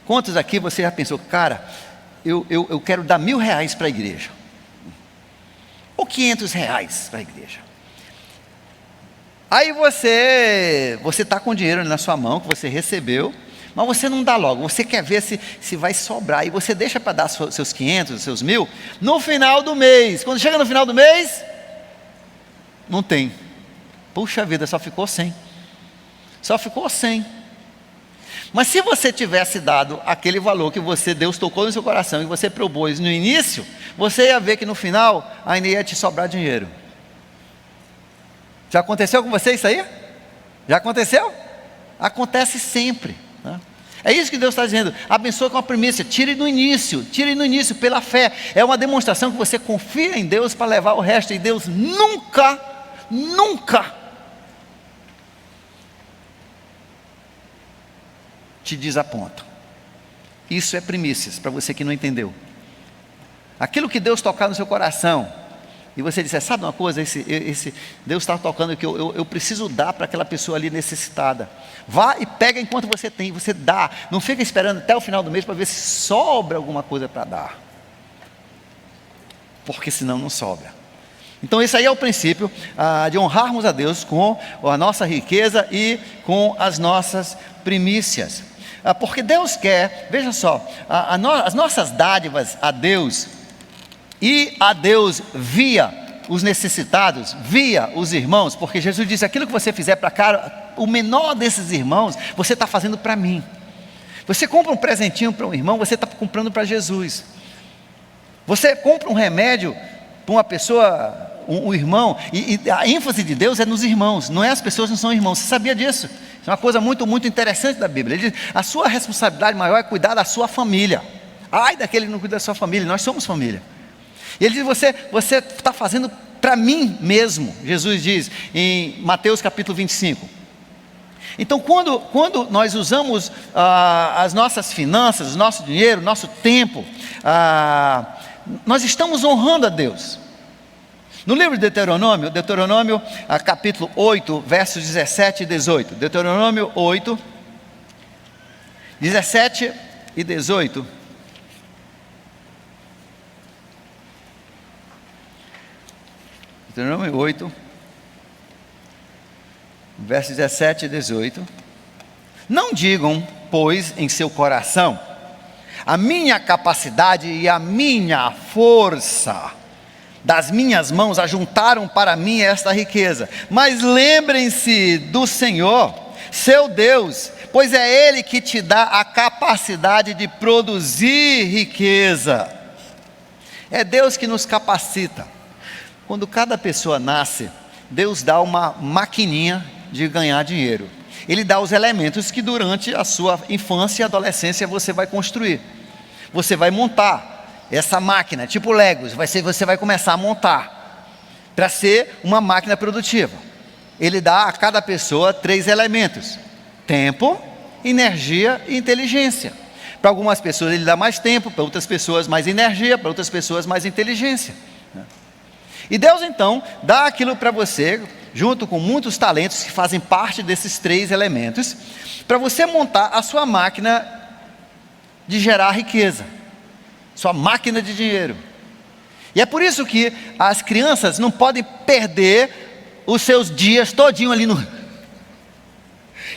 Quantos aqui você já pensou, cara, eu quero dar R$1.000 para a igreja, ou R$500 para a igreja. Aí você está com dinheiro na sua mão, que você recebeu, mas você não dá logo, você quer ver se vai sobrar, e você deixa para dar seus 500, seus 1.000, no final do mês. Quando chega no final do mês, não tem. Puxa vida, só ficou 100. Mas se você tivesse dado aquele valor que Deus tocou no seu coração e você propôs no início, você ia ver que no final ainda ia te sobrar dinheiro. Já aconteceu com você isso aí? Já aconteceu? Acontece sempre, né? É isso que Deus está dizendo, abençoe com a primícia, tire no início pela fé. É uma demonstração que você confia em Deus para levar o resto, e Deus nunca te desaponta. Isso é primícias, para você que não entendeu. Aquilo que Deus tocar no seu coração, e você disser, sabe uma coisa, esse Deus está tocando que eu preciso dar para aquela pessoa ali necessitada. Vá e pega enquanto você tem, você dá. Não fica esperando até o final do mês para ver se sobra alguma coisa para dar, porque senão não sobra. Então esse aí é o princípio de honrarmos a Deus com a nossa riqueza e com as nossas primícias. Porque Deus quer, veja só, as nossas dádivas a Deus, e a Deus via os necessitados, via os irmãos, porque Jesus disse, aquilo que você fizer para o menor desses irmãos, você está fazendo para mim. Você compra um presentinho para um irmão, você está comprando para Jesus. Você compra um remédio para uma pessoa, um irmão, e a ênfase de Deus é nos irmãos, não é as pessoas que não são irmãos. Você sabia disso? Isso é uma coisa muito, muito interessante da Bíblia. Ele diz, a sua responsabilidade maior é cuidar da sua família. Ai daquele que não cuida da sua família, nós somos família. E ele diz, você está fazendo para mim mesmo, Jesus diz em Mateus capítulo 25. Então quando nós usamos as nossas finanças, o nosso dinheiro, o nosso tempo, nós estamos honrando a Deus. No livro de Deuteronômio, capítulo 8, versos 17 e 18. Deuteronômio 8, 17 e 18. Deuteronômio 8, versos 17 e 18. Não digam, pois, em seu coração: a minha capacidade e a minha força das minhas mãos ajuntaram para mim esta riqueza. Mas lembrem-se do Senhor, seu Deus, pois é Ele que te dá a capacidade de produzir riqueza. É Deus que nos capacita. Quando cada pessoa nasce, Deus dá uma maquininha de ganhar dinheiro. Ele dá os elementos que durante a sua infância e adolescência você vai construir. Você vai montar essa máquina, tipo Legos, você vai começar a montar, para ser uma máquina produtiva. Ele dá a cada pessoa 3 elementos: tempo, energia e inteligência. Para algumas pessoas ele dá mais tempo, para outras pessoas mais energia, para outras pessoas mais inteligência. E Deus então dá aquilo para você, junto com muitos talentos que fazem parte desses 3 elementos, para você montar a sua máquina de gerar riqueza, sua máquina de dinheiro. E é por isso que as crianças não podem perder os seus dias todinho ali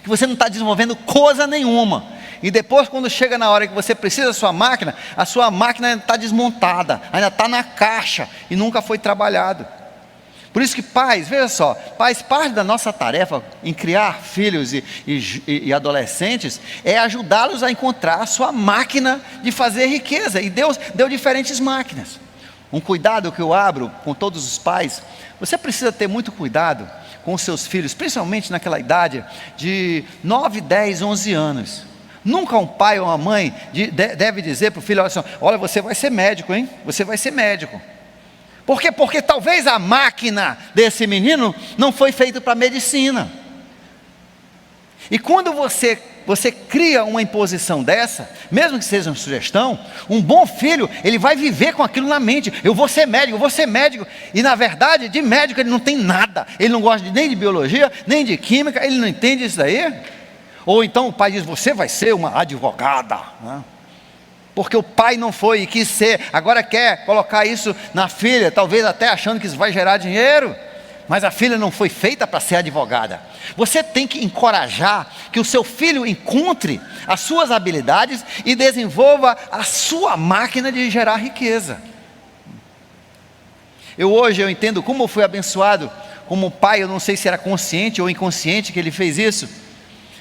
que você não está desenvolvendo coisa nenhuma. E depois, quando chega na hora que você precisa da sua máquina, a sua máquina ainda está desmontada, ainda está na caixa e nunca foi trabalhado. Por isso que pais, veja só, pais, parte da nossa tarefa em criar filhos e adolescentes é ajudá-los a encontrar a sua máquina de fazer riqueza. E Deus deu diferentes máquinas. Um cuidado que eu abro com todos os pais: você precisa ter muito cuidado com os seus filhos, principalmente naquela idade de 9, 10, 11 anos. Nunca um pai ou uma mãe deve dizer para o filho: olha, você vai ser médico, hein? Você vai ser médico. Por quê? Porque talvez a máquina desse menino não foi feita para medicina. E quando você cria uma imposição dessa, mesmo que seja uma sugestão, um bom filho, ele vai viver com aquilo na mente: eu vou ser médico, eu vou ser médico. E na verdade, de médico ele não tem nada. Ele não gosta nem de biologia, nem de química, ele não entende isso daí. Ou então o pai diz: você vai ser uma advogada, né? Porque o pai não foi e quis ser, agora quer colocar isso na filha, talvez até achando que isso vai gerar dinheiro. Mas a filha não foi feita para ser advogada. Você tem que encorajar que o seu filho encontre as suas habilidades e desenvolva a sua máquina de gerar riqueza. Hoje eu entendo como eu fui abençoado como pai. Eu não sei se era consciente ou inconsciente que ele fez isso,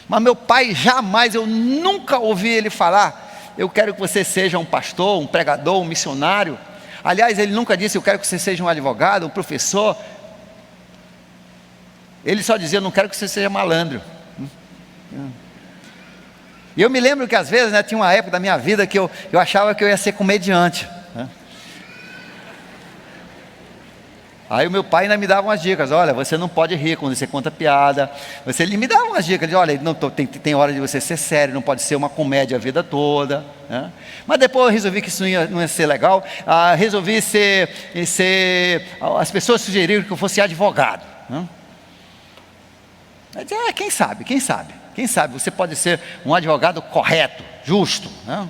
mas meu pai jamais, eu nunca ouvi ele falar: eu quero que você seja um pastor, um pregador, um missionário. Aliás, ele nunca disse: eu quero que você seja um advogado, um professor. Ele só dizia: eu não quero que você seja malandro. E eu me lembro que às vezes, tinha uma época da minha vida que eu achava que eu ia ser comediante, né? Aí o meu pai ainda me dava umas dicas: olha, você não pode rir quando você conta piada. Ele me dava umas dicas: olha, tem hora de você ser sério, não pode ser uma comédia a vida toda, né? Mas depois eu resolvi que isso não ia ser legal. Resolvi ser as pessoas sugeriram que eu fosse advogado, né? Eu disse: quem sabe você pode ser um advogado correto, justo, né?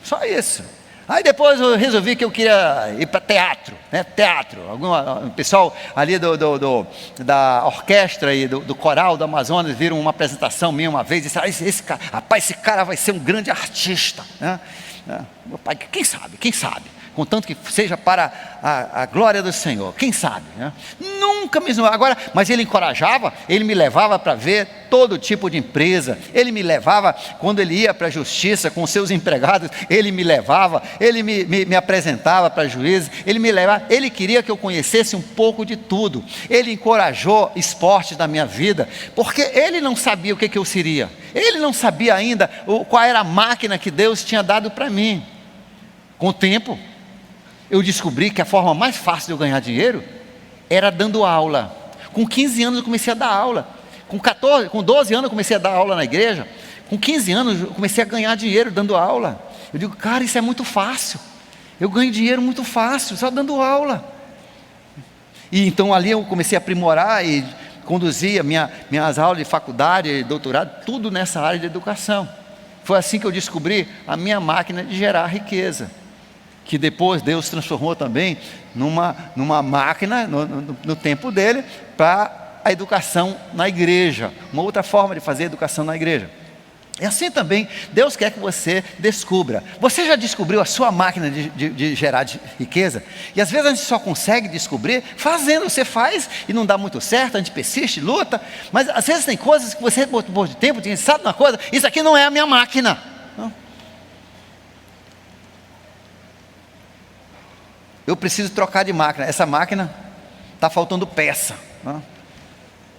Só isso. Aí depois eu resolvi que eu queria ir para teatro, né? O pessoal ali da orquestra e do coral do Amazonas viram uma apresentação minha uma vez e disseram: esse cara vai ser um grande artista, né? Meu pai: quem sabe, contanto que seja para a glória do Senhor, quem sabe, né? Nunca me agora, mas ele encorajava, ele me levava para ver todo tipo de empresa, ele me levava quando ele ia para a justiça com seus empregados, ele me levava, ele me apresentava para juízes, ele queria que eu conhecesse um pouco de tudo. Ele encorajou esportes na minha vida, porque ele não sabia o que eu seria, ele não sabia ainda qual era a máquina que Deus tinha dado para mim. Com o tempo, eu descobri que a forma mais fácil de eu ganhar dinheiro era dando aula. Com 15 anos eu comecei a dar aula. Com 12 anos eu comecei a dar aula na igreja. Com 15 anos eu comecei a ganhar dinheiro dando aula. Eu digo: cara, isso é muito fácil. Eu ganho dinheiro muito fácil, só dando aula. E então ali eu comecei a aprimorar e conduzia minhas aulas de faculdade, doutorado, tudo nessa área de educação. Foi assim que eu descobri a minha máquina de gerar riqueza, que depois Deus transformou também numa máquina, no tempo dele, para a educação na igreja, uma outra forma de fazer educação na igreja. E assim também, Deus quer que você descubra. Você já descobriu a sua máquina de gerar riqueza? E às vezes a gente só consegue descobrir fazendo. Você faz e não dá muito certo, a gente persiste, luta. Mas às vezes tem coisas que você, por de tempo, sabe uma coisa? Isso aqui não é a minha máquina. Não. Eu preciso trocar de máquina. Essa máquina está faltando peça. Não.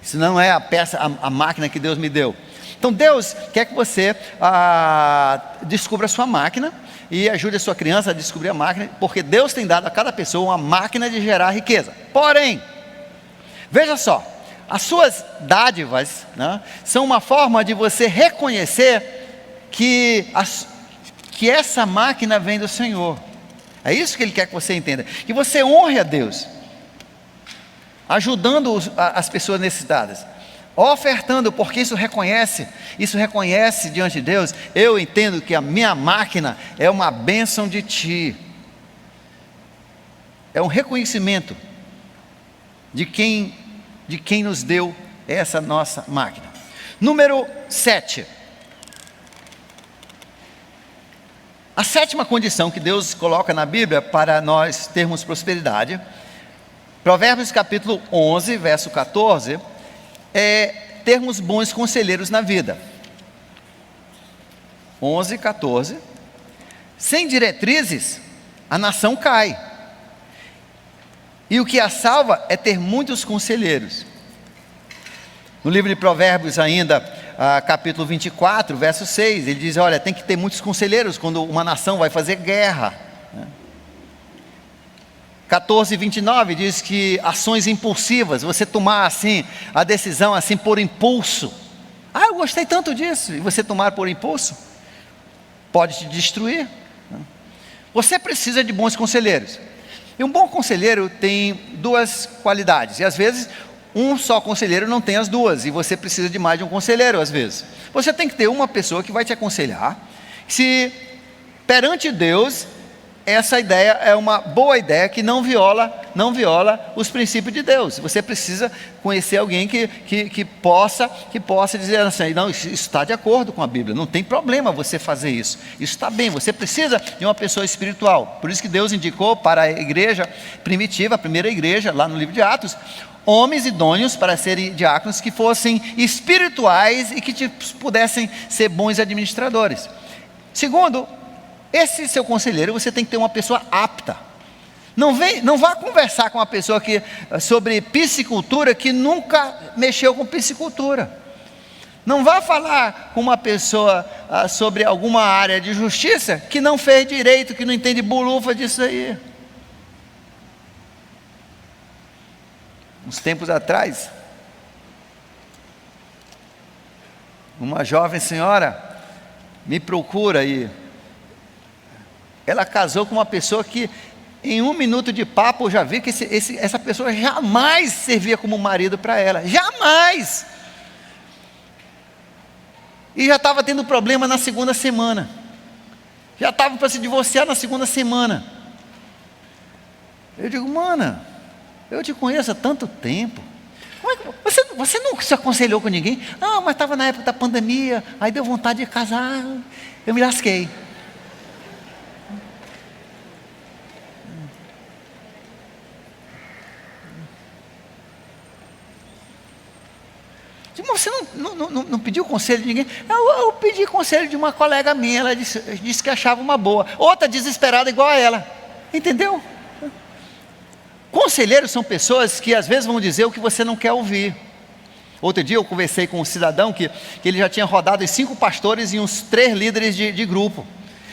Isso não é a peça, a máquina que Deus me deu. Então Deus quer que você descubra a sua máquina e ajude a sua criança a descobrir a máquina, porque Deus tem dado a cada pessoa uma máquina de gerar riqueza. Porém, veja só, as suas dádivas, né, são uma forma de você reconhecer que essa máquina vem do Senhor. É isso que Ele quer que você entenda, que você honre a Deus, ajudando as pessoas necessitadas, ofertando, porque isso reconhece diante de Deus. Eu entendo que a minha máquina é uma bênção de Ti, é um reconhecimento de quem nos deu essa nossa máquina. Número 7, a sétima condição que Deus coloca na Bíblia para nós termos prosperidade, Provérbios capítulo 11, verso 14, é termos bons conselheiros na vida. 11, 14. Sem diretrizes, a nação cai, e o que a salva é ter muitos conselheiros. No livro de Provérbios ainda, capítulo 24, verso 6, ele diz, olha, tem que ter muitos conselheiros quando uma nação vai fazer guerra. 14, 29 diz que ações impulsivas, você tomar assim, a decisão assim por impulso. Eu gostei tanto disso, e você tomar por impulso, pode te destruir. Você precisa de bons conselheiros, e um bom conselheiro tem duas qualidades, e às vezes um só conselheiro não tem as duas, e você precisa de mais de um conselheiro às vezes. Você tem que ter uma pessoa que vai te aconselhar, se perante Deus, essa ideia é uma boa ideia que não viola os princípios de Deus. Você precisa conhecer alguém que possa dizer assim, não, isso está de acordo com a Bíblia, não tem problema você fazer isso, isso está bem. Você precisa de uma pessoa espiritual. Por isso que Deus indicou para a igreja primitiva, a primeira igreja, lá no livro de Atos, homens idôneos para serem diáconos que fossem espirituais e que pudessem ser bons administradores. Segundo, esse seu conselheiro, você tem que ter uma pessoa apta. Não vá conversar com uma pessoa sobre piscicultura que nunca mexeu com piscicultura. Não vá falar com uma pessoa sobre alguma área de justiça que não fez direito, que não entende bulufa disso aí. Uns tempos atrás, uma jovem senhora me procura e ela casou com uma pessoa que em 1 minuto de papo eu já vi que essa pessoa jamais servia como marido para ela, jamais. E já estava tendo problema na segunda semana, já estava para se divorciar na segunda semana. Eu digo, mana, eu te conheço há tanto tempo, como é que você não se aconselhou com ninguém? Não, mas estava na época da pandemia, aí deu vontade de casar, eu me lasquei. Mas você não pediu conselho de ninguém? Eu pedi conselho de uma colega minha, ela disse que achava uma boa. Outra desesperada igual a ela, entendeu? Conselheiros são pessoas que às vezes vão dizer o que você não quer ouvir. Outro dia eu conversei com um cidadão que ele já tinha rodado em 5 pastores e uns 3 líderes de grupo,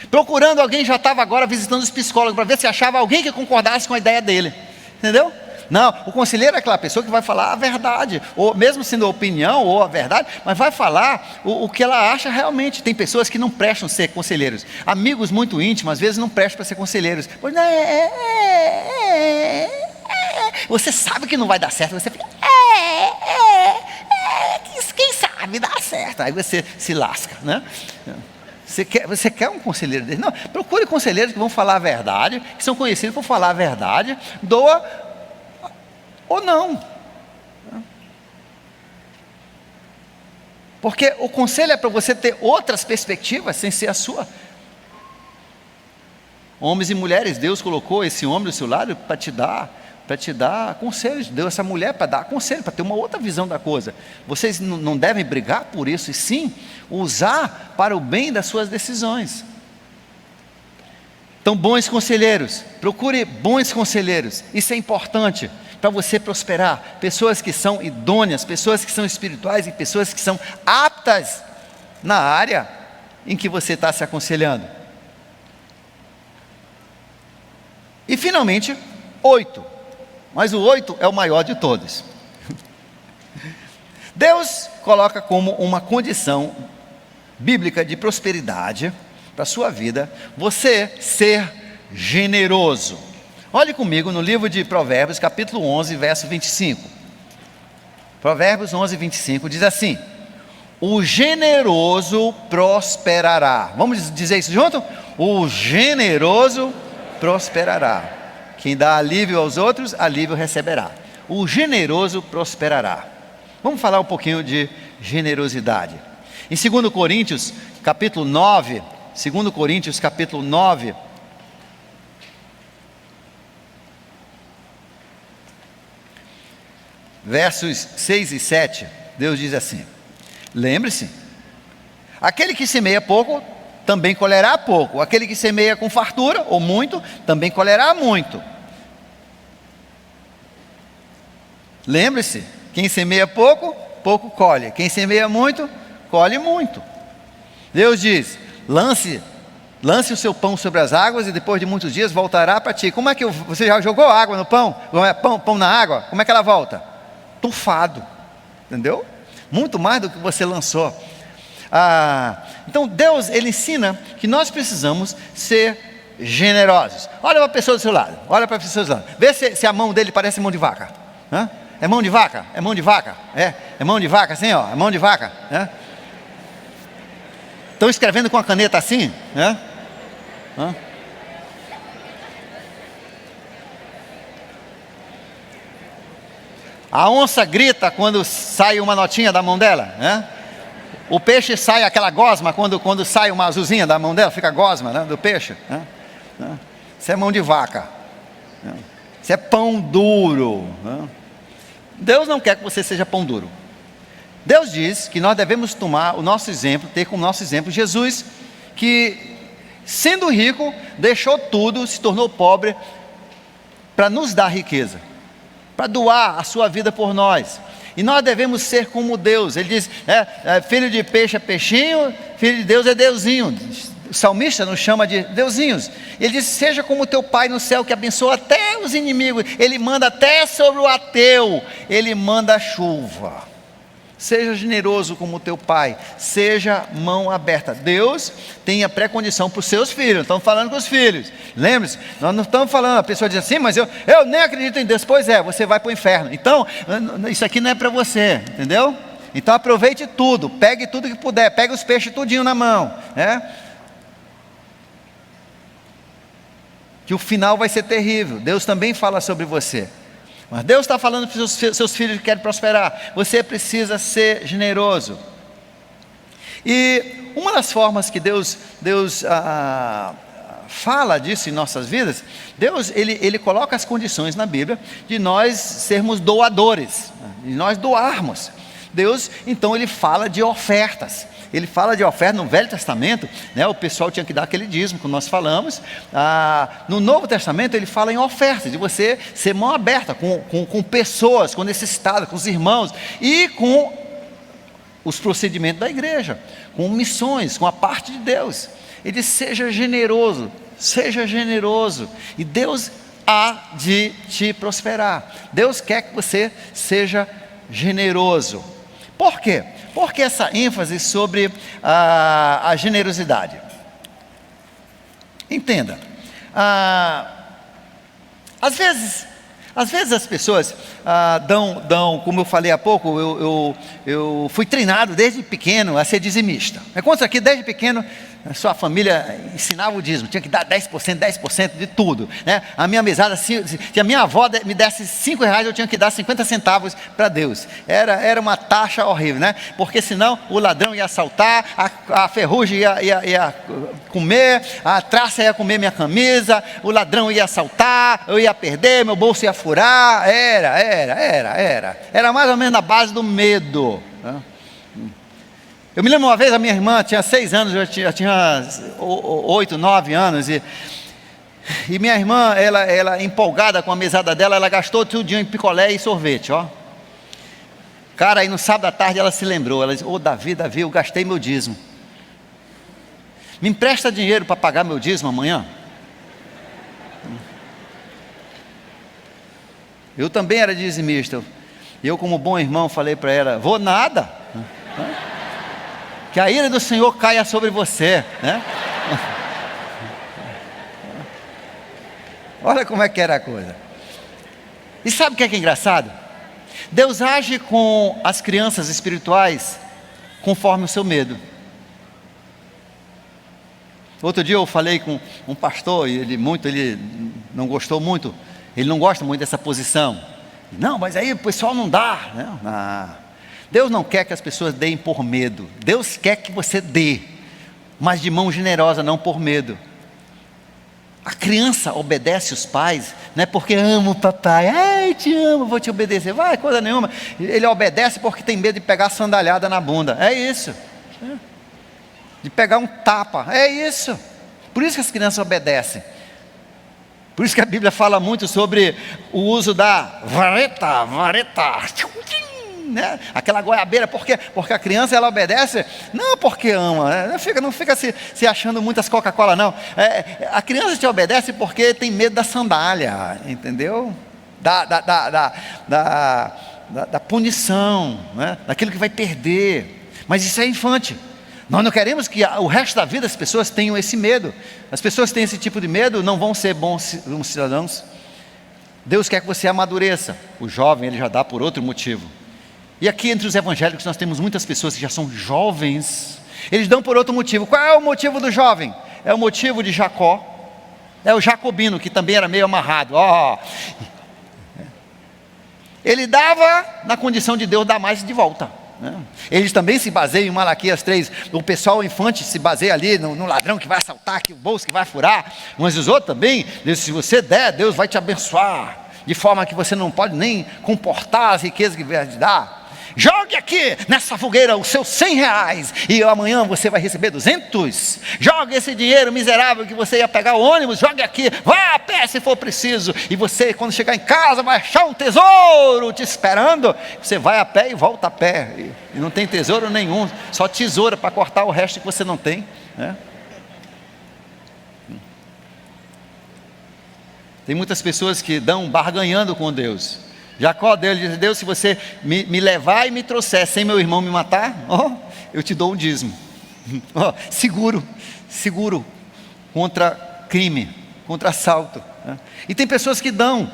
procurando alguém, já estava agora visitando os psicólogos, para ver se achava alguém que concordasse com a ideia dele, entendeu? Não, o conselheiro é aquela pessoa que vai falar a verdade, ou mesmo sendo a opinião ou a verdade, mas vai falar o que ela acha realmente. Tem pessoas que não prestam ser conselheiros, amigos muito íntimos às vezes não prestam para ser conselheiros, pois não, você sabe que não vai dar certo, você fica, quem sabe dá certo. Aí você se lasca, né? Você quer um conselheiro desse? Não, procure conselheiros que vão falar a verdade, que são conhecidos por falar a verdade, doa ou não. Porque o conselho é para você ter outras perspectivas sem ser a sua. Homens e mulheres, Deus colocou esse homem do seu lado para te dar conselhos. Deu essa mulher para dar conselho, para ter uma outra visão da coisa. Vocês não devem brigar por isso, e sim usar para o bem das suas decisões. Então, bons conselheiros, procure bons conselheiros. Isso é importante para você prosperar. Pessoas que são idôneas, pessoas que são espirituais e pessoas que são aptas na área em que você está se aconselhando. E finalmente, 8. Mas o 8 é o maior de todos. Deus coloca como uma condição bíblica de prosperidade para a sua vida, você ser generoso. Olhe comigo no livro de Provérbios, capítulo 11, verso 25. Provérbios 11, 25 diz assim: o generoso prosperará. Vamos dizer isso junto? O generoso prosperará. Quem dá alívio aos outros, alívio receberá. O generoso prosperará. Vamos falar um pouquinho de generosidade. Em 2 Coríntios, capítulo 9, 2 Coríntios, capítulo 9, versos 6 e 7, Deus diz assim: lembre-se, aquele que semeia pouco, também colherá pouco. Aquele que semeia com fartura, ou muito, também colherá muito. Lembre-se, quem semeia pouco, pouco colhe. Quem semeia muito, colhe muito. Deus diz: lance o seu pão sobre as águas e depois de muitos dias voltará para ti. Como é que você já jogou água no pão? Pão na água? Como é que ela volta? Tufado, entendeu? Muito mais do que você lançou. Então Deus, Ele ensina que nós precisamos ser generosos. Olha para a pessoa do seu lado, olha para a pessoa do seu lado, vê se a mão dele parece mão de vaca. Hã? É mão de vaca? É mão de vaca? É mão de vaca assim, ó, é mão de vaca. Estão escrevendo com a caneta assim? A onça grita quando sai uma notinha da mão dela, O peixe sai aquela gosma quando sai uma azulzinha da mão dela, fica a gosma, do peixe. Isso é mão de vaca. Isso é pão duro. Deus não quer que você seja pão duro. Deus diz que nós devemos tomar o nosso exemplo, ter como nosso exemplo Jesus, que sendo rico, deixou tudo, se tornou pobre, para nos dar riqueza, para doar a sua vida por nós. E nós devemos ser como Deus. Ele diz, filho de peixe é peixinho, filho de Deus é Deusinho. O salmista nos chama de Deusinhos. Ele diz: seja como teu Pai no céu, que abençoa até os inimigos. Ele manda até sobre o ateu, Ele manda chuva. Seja generoso como teu Pai, seja mão aberta. Deus tem a pré-condição para os seus filhos. Estamos falando com os filhos. Lembre-se, nós não estamos falando, a pessoa diz assim: mas eu nem acredito em Deus. Pois é, você vai para o inferno. Então, isso aqui não é para você, entendeu? Então aproveite tudo, pegue tudo que puder, pegue os peixes tudinho na mão, que o final vai ser terrível. Deus também fala sobre você. Mas Deus está falando para os seus filhos que querem prosperar. Você precisa ser generoso. E uma das formas que Deus fala disso em nossas vidas, Deus ele coloca as condições na Bíblia de nós sermos doadores, de nós doarmos. Deus, então, Ele fala de ofertas. Ele fala de oferta no Velho Testamento, o pessoal tinha que dar aquele dízimo, como nós falamos. No Novo Testamento ele fala em ofertas, de você ser mão aberta com pessoas, com necessitados, com os irmãos, e com os procedimentos da igreja, com missões, com a parte de Deus. Ele diz: seja generoso, e Deus há de te prosperar. Deus quer que você seja generoso. Por quê? Porque essa ênfase sobre a generosidade. Entenda, às vezes Às vezes as pessoas como eu falei há pouco, eu fui treinado desde pequeno a ser dizimista. Quantos aqui desde pequeno, a sua família ensinava o dízimo, tinha que dar 10%, 10% de tudo, né? A minha mesada, se a minha avó me desse R$5, eu tinha que dar 50 centavos para Deus. Era uma taxa horrível, né? Porque senão o ladrão ia assaltar, a ferrugem ia comer, a traça ia comer minha camisa, o ladrão ia assaltar, eu ia perder, meu bolso ia furar. Era mais ou menos na base do medo, né? Eu me lembro uma vez, a minha irmã tinha 6 anos, eu tinha 8, 9 anos, e minha irmã, ela empolgada com a mesada dela, ela gastou tudinho em picolé e sorvete, ó. Cara, aí no sábado à tarde ela se lembrou, ela disse: Davi, eu gastei meu dízimo. Me empresta dinheiro para pagar meu dízimo amanhã? Eu também era dizimista, e eu como bom irmão falei para ela: vou nada, que a ira do Senhor caia sobre você, né? Olha como é que era a coisa. E sabe o que é engraçado? Deus age com as crianças espirituais conforme o seu medo. Outro dia eu falei com um pastor, e ele não gostou muito, ele não gosta muito dessa posição. Não, mas aí o pessoal não dá, né? Deus não quer que as pessoas deem por medo. Deus quer que você dê, mas de mão generosa, não por medo. A criança obedece os pais, não é porque ama o papai, ai, te amo, vou te obedecer, vai, coisa nenhuma. Ele obedece porque tem medo de pegar sandalhada na bunda, é isso, de pegar um tapa, é isso. Por isso que as crianças obedecem. Por isso que a Bíblia fala muito sobre o uso da vareta, né? Aquela goiabeira, porque a criança ela obedece, não porque ama, né? Não fica se achando muitas Coca-Cola, não. A criança te obedece porque tem medo da sandália, entendeu? Da punição, né? Daquilo que vai perder. Mas isso é infante. Nós não queremos que o resto da vida as pessoas tenham esse medo. As pessoas que têm esse tipo de medo não vão ser bons cidadãos. Deus quer que você amadureça. O jovem ele já dá por outro motivo. E aqui entre os evangélicos nós temos muitas pessoas que já são jovens. Eles dão por outro motivo. Qual é o motivo do jovem? É o motivo de Jacó. É o jacobino, que também era meio amarrado. Ele dava na condição de Deus dar mais de volta, né? Eles também se baseiam em Malaquias 3. O pessoal infante se baseia ali no ladrão que vai assaltar, que o bolso que vai furar. Mas os outros também dizem: se você der, Deus vai te abençoar, de forma que você não pode nem comportar as riquezas que vai te dar. Jogue aqui nessa fogueira os seus R$100 e amanhã você vai receber 200. Jogue esse dinheiro miserável que você ia pegar o ônibus, jogue aqui, vá a pé se for preciso. E você, quando chegar em casa, vai achar um tesouro te esperando. Você vai a pé e volta a pé, e não tem tesouro nenhum, só tesoura para cortar o resto que você não tem, né? Tem muitas pessoas que dão barganhando com Deus. Jacó disse: Deus, se você me levar e me trouxer sem meu irmão me matar, eu te dou um dízimo. Seguro contra crime, contra assalto, né? E tem pessoas que dão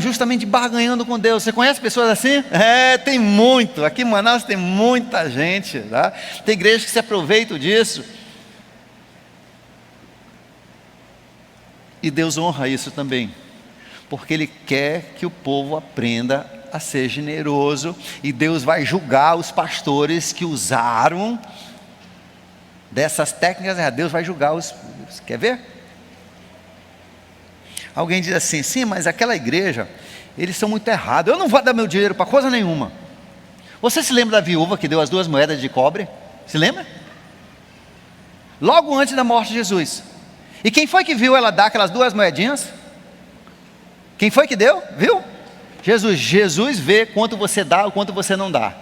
justamente barganhando com Deus. Você conhece pessoas assim? Tem muito. Aqui em Manaus tem muita gente, tá? Tem igrejas que se aproveitam disso. E Deus honra isso também, porque Ele quer que o povo aprenda a ser generoso, e Deus vai julgar os pastores que usaram dessas técnicas. Deus vai julgar os... Quer ver? Alguém diz assim: sim, mas aquela igreja, eles são muito errados, eu não vou dar meu dinheiro para coisa nenhuma. Você se lembra da viúva que deu as 2 moedas de cobre? Se lembra? Logo antes da morte de Jesus. E quem foi que viu ela dar aquelas 2 moedinhas? Quem foi que deu? Viu? Jesus vê quanto você dá ou quanto você não dá.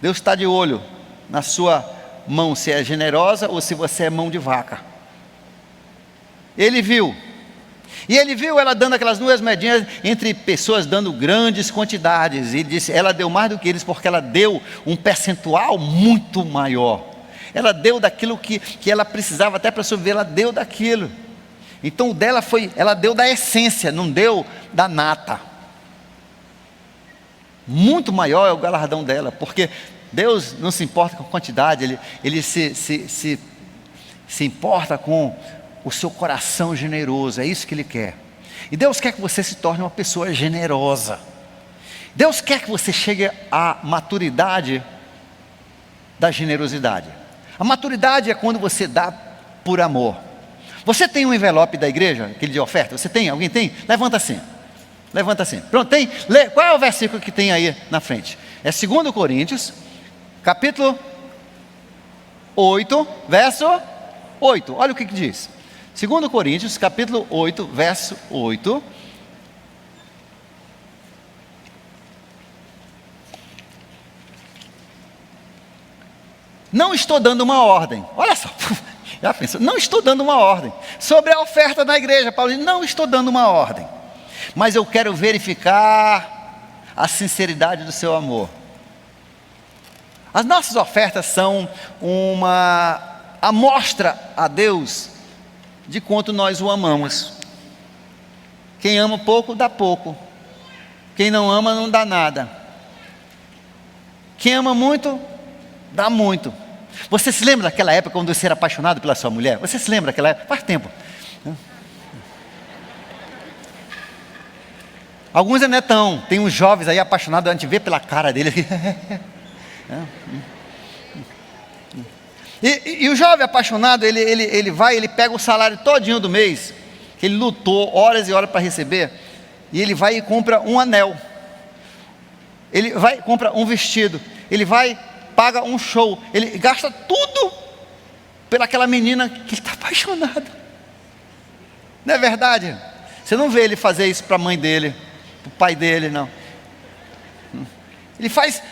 Deus está de olho na sua mão, se é generosa ou se você é mão de vaca. Ele viu. E ele viu ela dando aquelas 2 moedinhas entre pessoas dando grandes quantidades. E ele disse: ela deu mais do que eles, porque ela deu um percentual muito maior. Ela deu daquilo que ela precisava até para sobreviver, ela deu daquilo. Então o dela ela deu da essência, não deu da nata. Muito maior é o galardão dela, porque Deus não se importa com quantidade, Ele se importa com o seu coração generoso, é isso que Ele quer. E Deus quer que você se torne uma pessoa generosa. Deus quer que você chegue à maturidade da generosidade. A maturidade é quando você dá por amor. Você tem um envelope da igreja, aquele de oferta? Você tem? Alguém tem? Levanta assim. Levanta assim. Pronto, tem? Qual é o versículo que tem aí na frente? É 2 Coríntios, capítulo 8, verso 8. Olha o que diz. 2 Coríntios, capítulo 8, verso 8. Não estou dando uma ordem. Olha só. Já pensou? Não estou dando uma ordem. Sobre a oferta na igreja, Paulo diz, não estou dando uma ordem. Mas eu quero verificar a sinceridade do seu amor. As nossas ofertas são uma amostra a Deus de quanto nós o amamos. Quem ama pouco, dá pouco. Quem não ama, não dá nada. Quem ama muito, dá muito. Você se lembra daquela época quando você era apaixonado pela sua mulher? Você se lembra daquela época? Faz tempo. Alguns ainda estão. Tem uns jovens aí apaixonados, a gente vê pela cara dele. E o jovem apaixonado, ele pega o salário todinho do mês, que ele lutou horas e horas para receber, e ele vai e compra um anel. Ele vai e compra um vestido. Ele vai, paga um show. Ele gasta tudo pelaquela menina que ele está apaixonado. Não é verdade? Você não vê ele fazer isso para a mãe dele, para o pai dele, não. Ele faz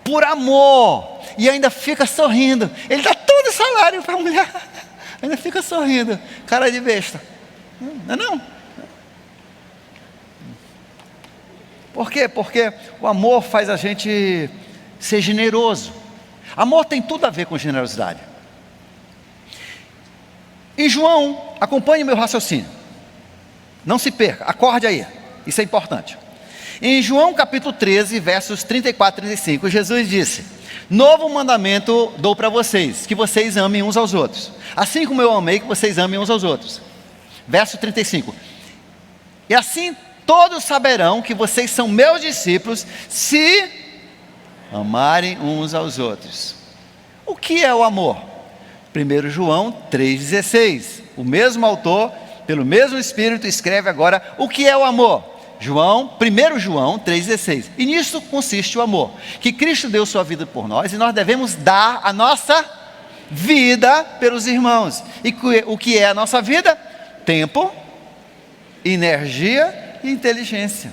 por amor e ainda fica sorrindo. Ele dá todo o salário para a mulher, ainda fica sorrindo, cara de besta. Não é não? Por quê? Porque o amor faz a gente ser generoso. Amor tem tudo a ver com generosidade. Em João, acompanhe meu raciocínio, não se perca, acorde aí, isso é importante. Em João capítulo 13, versos 34 e 35, Jesus disse: novo mandamento dou para vocês, que vocês amem uns aos outros, assim como eu amei, que vocês amem uns aos outros. Verso 35, e assim todos saberão que vocês são meus discípulos, se amarem uns aos outros. O que é o amor? 1 João 3,16, o mesmo autor, pelo mesmo Espírito, escreve agora o que é o amor. 1 João 3,16, e nisso consiste o amor, que Cristo deu sua vida por nós, e nós devemos dar a nossa vida pelos irmãos. E o que é a nossa vida? Tempo, energia e inteligência.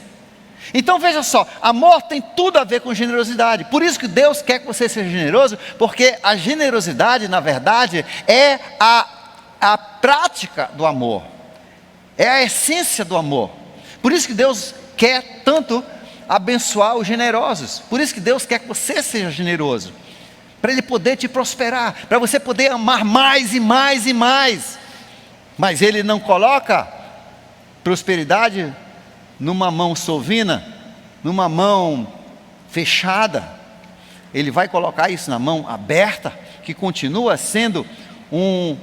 Então veja só, amor tem tudo a ver com generosidade. Por isso que Deus quer que você seja generoso, porque a generosidade, na verdade, é a prática do amor, é a essência do amor. Por isso que Deus quer tanto abençoar os generosos. Por isso que Deus quer que você seja generoso, para Ele poder te prosperar, para você poder amar mais e mais e mais. Mas Ele não coloca prosperidade numa mão sovina, numa mão fechada. Ele vai colocar isso na mão aberta, que continua sendo um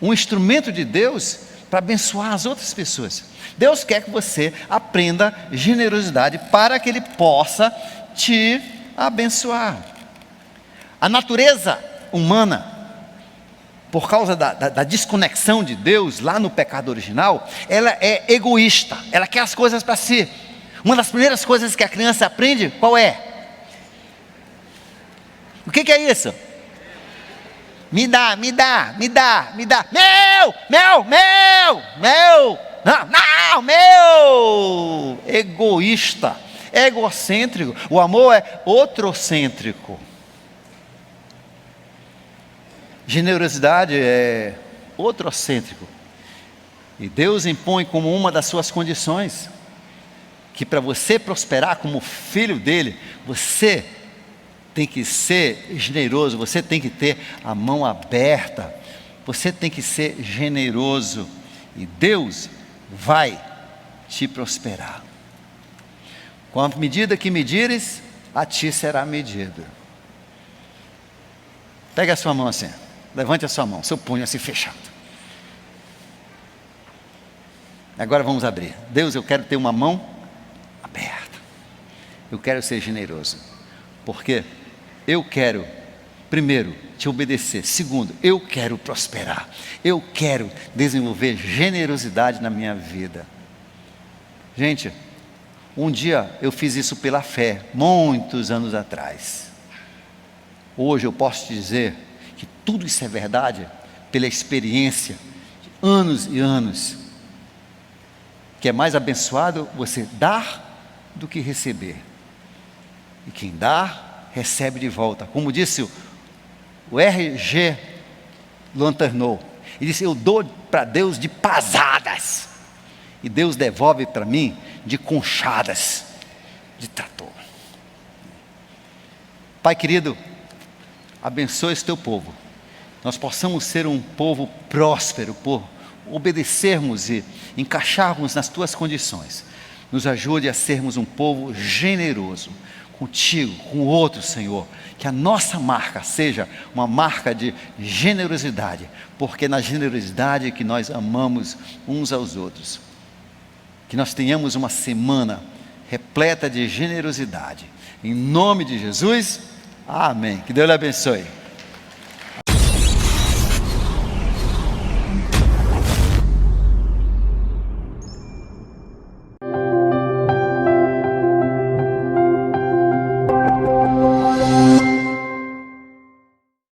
instrumento de Deus para abençoar as outras pessoas. Deus quer que você aprenda generosidade para que Ele possa te abençoar. A natureza humana, por causa da desconexão de Deus lá no pecado original, ela é egoísta, ela quer as coisas para si. Uma das primeiras coisas que a criança aprende, qual é? O que é isso? Me dá, me dá, me dá, me dá. Meu. Não, meu. Egoísta, egocêntrico. O amor é outrocêntrico. Generosidade é outrocêntrico. E Deus impõe como uma das suas condições que para você prosperar como filho dele, você tem que ser generoso, você tem que ter a mão aberta, você tem que ser generoso. e Deus vai te prosperar. Com a medida que medires, a ti será medido. Pega a sua mão assim, levante a sua mão, seu punho assim fechado. Agora vamos abrir. Deus, eu quero ter uma mão aberta. Eu quero ser generoso. Porque eu quero, primeiro, te obedecer. Segundo, eu quero prosperar. Eu quero desenvolver generosidade na minha vida. Gente, um dia eu fiz isso pela fé, muitos anos atrás. Hoje eu posso te dizer que tudo isso é verdade pela experiência de anos e anos. Que é mais abençoado você dar do que receber. E quem dá, recebe de volta. Como disse o R.G. Lanternau, ele disse: eu dou para Deus de pasadas, e Deus devolve para mim de conchadas, de trator. Pai querido, abençoa esse teu povo. Nós possamos ser um povo próspero por obedecermos e encaixarmos nas tuas condições. Nos ajude a sermos um povo generoso contigo, com o outro, Senhor. Que a nossa marca seja uma marca de generosidade, porque na generosidade que nós amamos uns aos outros. Que nós tenhamos uma semana repleta de generosidade. Em nome de Jesus, amém. Que Deus lhe abençoe.